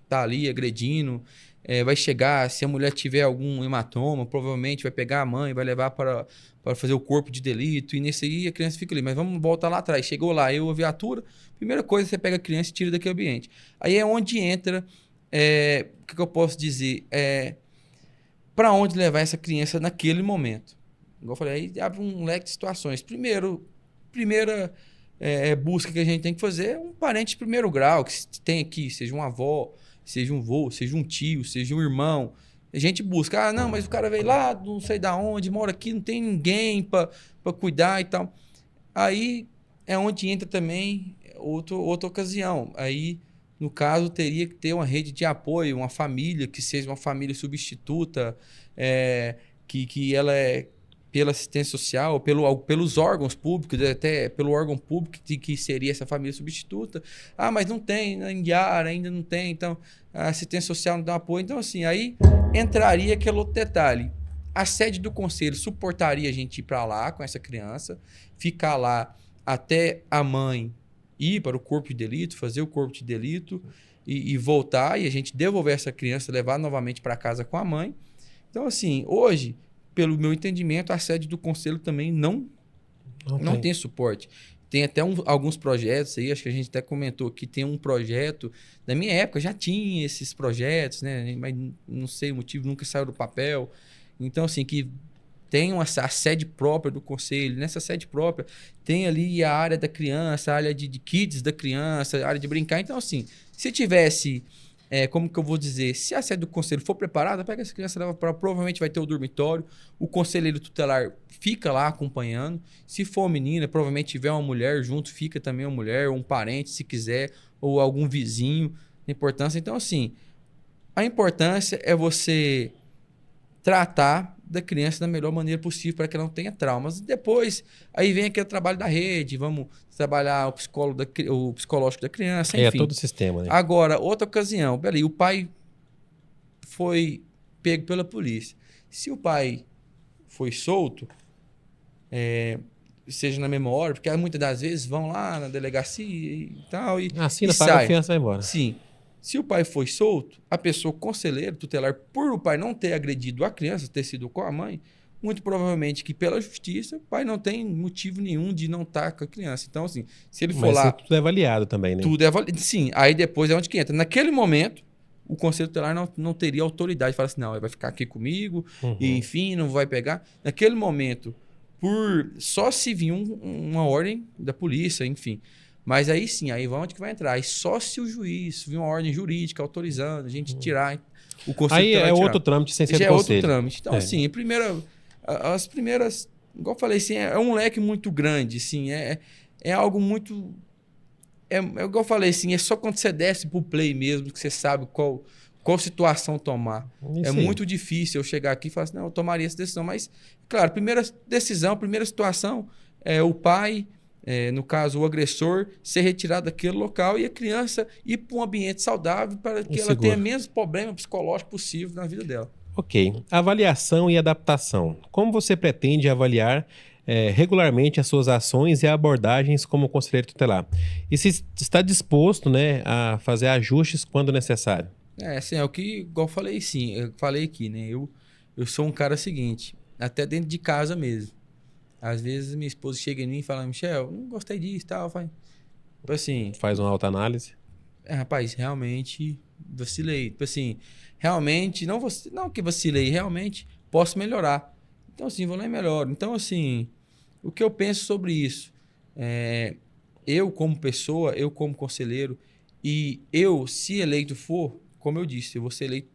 tá ali agredindo, vai chegar, se a mulher tiver algum hematoma, provavelmente vai pegar a mãe, vai levar para fazer o corpo de delito, e nesse aí a criança fica ali. Mas vamos voltar lá atrás. Chegou lá, a viatura, primeira coisa, você pega a criança e tira daquele ambiente. Aí é onde entra, o que eu posso dizer? Para onde levar essa criança naquele momento. Igual eu falei, aí abre um leque de situações. Primeira busca que a gente tem que fazer é um parente de primeiro grau, que tem aqui, seja uma avó, seja um vô, seja um tio, seja um irmão. A gente busca, não, mas o cara veio lá, não sei da onde, mora aqui, não tem ninguém para cuidar e tal. Aí é onde entra também outra ocasião. Aí, no caso, teria que ter uma rede de apoio, uma família, que seja uma família substituta, que ela pela assistência social, pelos órgãos públicos, até pelo órgão público que seria essa família substituta. Mas não tem, em Iara ainda não tem, então a assistência social não dá apoio. Então, assim, aí entraria aquele outro detalhe. A sede do conselho suportaria a gente ir para lá com essa criança, ficar lá até a mãe ir para o corpo de delito, fazer o corpo de delito e voltar, e a gente devolver essa criança, levar novamente para casa com a mãe. Então, assim, hoje, pelo meu entendimento, a sede do conselho também não tem suporte. Tem até alguns projetos aí, acho que a gente até comentou que tem um projeto, na minha época já tinha esses projetos, né? Mas não sei o motivo, nunca saiu do papel. Então, assim, que tem a sede própria do conselho. Nessa sede própria tem ali a área da criança, a área de kids da criança, a área de brincar. Então, assim, se tivesse... como que eu vou dizer? Se a sede do conselho for preparada, pega essa criança, leva para, provavelmente vai ter o dormitório, o conselheiro tutelar fica lá acompanhando. Se for uma menina, provavelmente tiver uma mulher junto, fica também uma mulher, ou um parente, se quiser, ou algum vizinho. A importância. Então, assim, a importância é você tratar da criança da melhor maneira possível para que ela não tenha traumas. Depois, aí vem aquele trabalho da rede, vamos trabalhar o psicológico da criança, enfim. É todo o sistema, né? Agora, outra ocasião, peraí, o pai foi pego pela polícia. Se o pai foi solto, seja na mesma hora, porque muitas das vezes vão lá na delegacia e tal, e assina, e paga sai. a fiança e vai embora. Sim. Se o pai foi solto, a pessoa conselheira, tutelar, por o pai não ter agredido a criança, ter sido com a mãe, muito provavelmente que pela justiça, o pai não tem motivo nenhum de não estar com a criança. Então, assim, se ele for lá... tudo é avaliado também, né? Tudo é avaliado. Sim, aí depois é onde que entra. Naquele momento, o conselho tutelar não teria autoridade de falar assim, não, ele vai ficar aqui comigo, e enfim, não vai pegar. Naquele momento, só se vir uma ordem da polícia, enfim... Mas aí sim, aí onde que vai entrar? Aí só se o juiz vir uma ordem jurídica autorizando a gente tirar o conselho. Aí é outro trâmite sem ser do conselho. outro trâmite. Então, assim, as primeiras... Igual eu falei, assim, é um leque muito grande, assim, é algo muito... igual eu falei, assim, é só quando você desce pro play mesmo que você sabe qual situação tomar. É muito difícil eu chegar aqui e falar assim, não, eu tomaria essa decisão. Mas, claro, primeira decisão, primeira situação, o pai... no caso, o agressor, ser retirado daquele local e a criança ir para um ambiente saudável para que ela tenha menos problema psicológico possível na vida dela. Ok. Avaliação e adaptação. Como você pretende avaliar regularmente as suas ações e abordagens como conselheiro tutelar? E se está disposto, né, a fazer ajustes quando necessário? Assim, é o que, igual eu falei, sim, eu falei aqui, né? Eu sou um cara seguinte, até dentro de casa mesmo. Às vezes minha esposa chega em mim e fala, Michel, não gostei disso e tal. Tipo assim... Faz uma autoanálise? Rapaz, realmente vacilei. Tipo assim, realmente, não que vacilei, realmente posso melhorar. Então, assim, vou lá e melhoro. Então, assim, o que eu penso sobre isso? Eu como pessoa, eu como conselheiro, e eu, se eleito for, como eu disse, eu vou ser eleito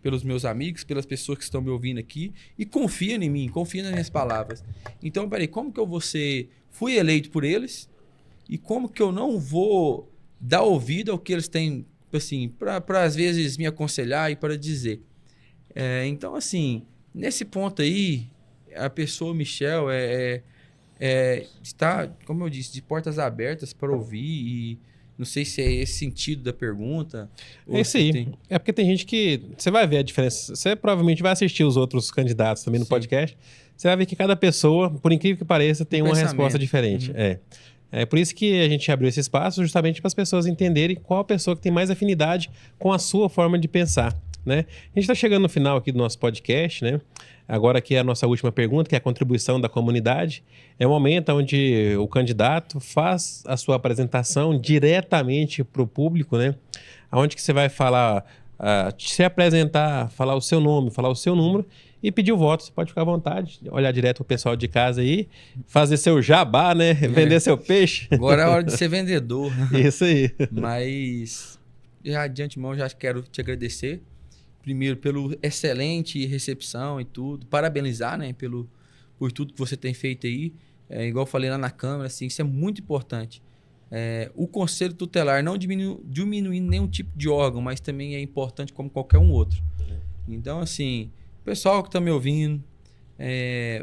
pelos meus amigos, pelas pessoas que estão me ouvindo aqui, e confia em mim, confia nas minhas palavras. Então, peraí, como que eu vou ser... Fui eleito por eles, e como que eu não vou dar ouvido ao que eles têm, assim, para às vezes me aconselhar e para dizer. Então, assim, nesse ponto aí, a pessoa, Michel, está, como eu disse, de portas abertas para ouvir e não sei se é esse sentido da pergunta. É isso aí. É porque tem gente que... Você vai ver a diferença. Você provavelmente vai assistir os outros candidatos também no podcast. Você vai ver que cada pessoa, por incrível que pareça, tem uma resposta diferente. Uhum. É por isso que a gente abriu esse espaço, justamente para as pessoas entenderem qual a pessoa que tem mais afinidade com a sua forma de pensar, né? A gente está chegando no final aqui do nosso podcast, né? Agora aqui é a nossa última pergunta, que é a contribuição da comunidade. É um momento onde o candidato faz a sua apresentação diretamente para o público, né? Onde que você vai falar, se apresentar, falar o seu nome, falar o seu número e pedir o voto. Você pode ficar à vontade, olhar direto para o pessoal de casa aí, fazer seu jabá, né? Vender seu peixe. Agora é hora de ser vendedor. Isso aí. Mas, já de antemão, já quero te agradecer. Primeiro, pelo excelente recepção e tudo. Parabenizar, né? Por tudo que você tem feito aí. Igual eu falei lá na Câmara, assim, isso é muito importante. O Conselho Tutelar não diminuindo nenhum tipo de órgão, mas também é importante como qualquer um outro. Então, assim, pessoal que está me ouvindo,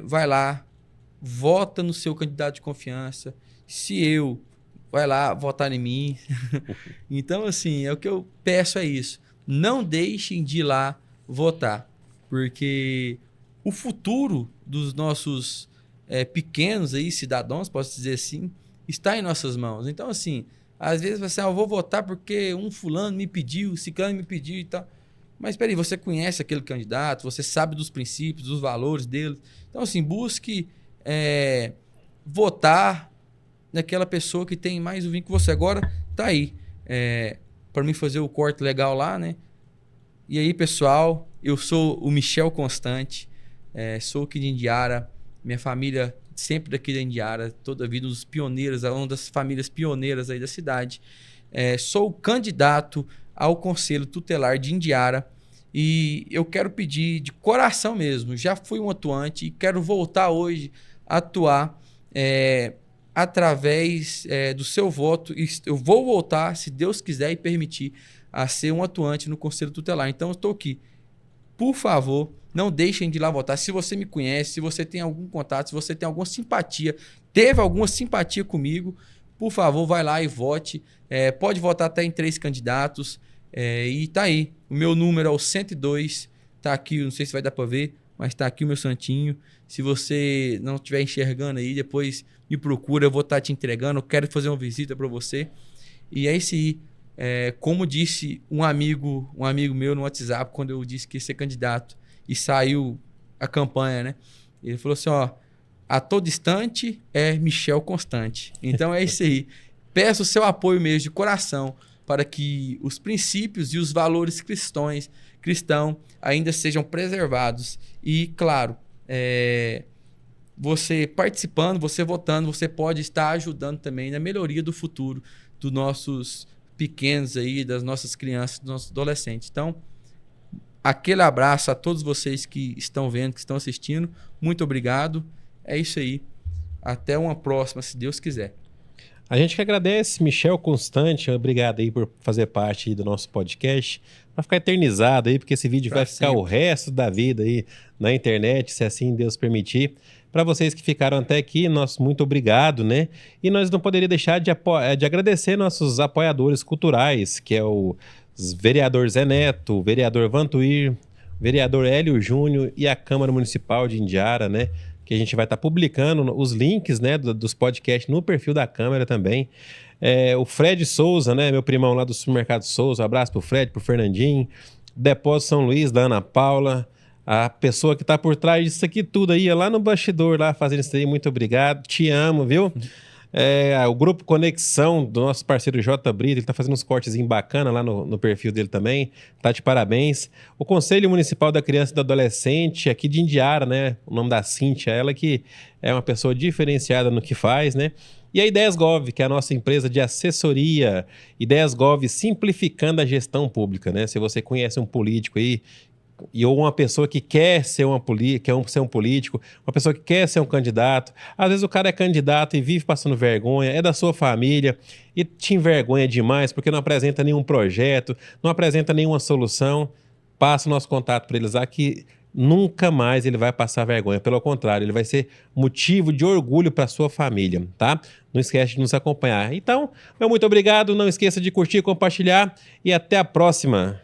vai lá, vota no seu candidato de confiança. Vai lá votar em mim. Então, assim, o que eu peço é isso. Não deixem de ir lá votar, porque o futuro dos nossos pequenos aí, cidadãos, posso dizer assim, está em nossas mãos. Então, assim, às vezes você, eu vou votar porque um fulano me pediu, ciclano me pediu e tal. Mas espera aí, você conhece aquele candidato, você sabe dos princípios, dos valores dele. Então, assim, busque votar naquela pessoa que tem mais o vínculo que você. Agora, tá aí. Para mim fazer o corte legal lá, né? E aí, pessoal, eu sou o Michel Constante, sou aqui de Indiara, minha família sempre daqui da Indiara, toda a vida, uma das famílias pioneiras aí da cidade. Sou candidato ao Conselho Tutelar de Indiara e eu quero pedir de coração mesmo, já fui um atuante e quero voltar hoje a atuar através do seu voto. Eu vou voltar, se Deus quiser e permitir, a ser um atuante no Conselho Tutelar. Então, eu estou aqui. Por favor, não deixem de ir lá votar. Se você me conhece, se você tem algum contato, se você tem alguma simpatia, teve alguma simpatia comigo, por favor, vai lá e vote. Pode votar até em 3 candidatos. E tá aí. O meu número é o 102. Tá aqui, não sei se vai dar para ver, mas tá aqui o meu santinho. Se você não estiver enxergando aí, depois me procura, eu vou estar te entregando. Eu quero fazer uma visita para você. E é isso aí. Como disse um amigo meu no WhatsApp, quando eu disse que ia ser candidato e saiu a campanha, né? Ele falou assim, ó, a todo instante é Michel Constante. Então é isso aí. Peço o seu apoio mesmo de coração para que os princípios e os valores cristãos ainda sejam preservados. E, claro, você participando, você votando, você pode estar ajudando também na melhoria do futuro dos nossos pequenos aí, das nossas crianças, dos nossos adolescentes. Então, aquele abraço a todos vocês que estão vendo, que estão assistindo. Muito obrigado. É isso aí. Até uma próxima, se Deus quiser. A gente que agradece, Michel Constante. Obrigado aí por fazer parte aí do nosso podcast. Vai ficar eternizado aí, porque esse vídeo vai ficar o resto da vida aí na internet, se assim Deus permitir. Para vocês que ficaram até aqui, nosso muito obrigado, né? E nós não poderíamos deixar de agradecer nossos apoiadores culturais, que é o vereador Zé Neto, o vereador Vantuir, vereador Hélio Júnior e a Câmara Municipal de Indiara, né? Que a gente vai estar publicando os links, né, dos podcasts no perfil da Câmara também. O Fred Souza, né, meu primão lá do Supermercado Souza, um abraço pro Fred, pro Fernandinho. Depósito São Luís, da Ana Paula, a pessoa que está por trás disso aqui tudo aí, lá no bastidor, lá fazendo isso aí, muito obrigado, te amo, viu? O Grupo Conexão, do nosso parceiro J. Brito, ele está fazendo uns cortes bacana lá no perfil dele também, tá de parabéns. O Conselho Municipal da Criança e do Adolescente, aqui de Indiara, né, o nome da Cíntia, ela que é uma pessoa diferenciada no que faz, né? E a Ideias Gov, que é a nossa empresa de assessoria, Ideias Gov simplificando a gestão pública, né? Se você conhece um político aí, ou uma pessoa que quer ser ser um político, uma pessoa que quer ser um candidato. Às vezes o cara é candidato e vive passando vergonha, é da sua família e te envergonha demais porque não apresenta nenhum projeto, não apresenta nenhuma solução. Passa o nosso contato para eles lá que nunca mais ele vai passar vergonha. Pelo contrário, ele vai ser motivo de orgulho para sua família, tá? Não esquece de nos acompanhar. Então, meu muito obrigado. Não esqueça de curtir, compartilhar e até a próxima.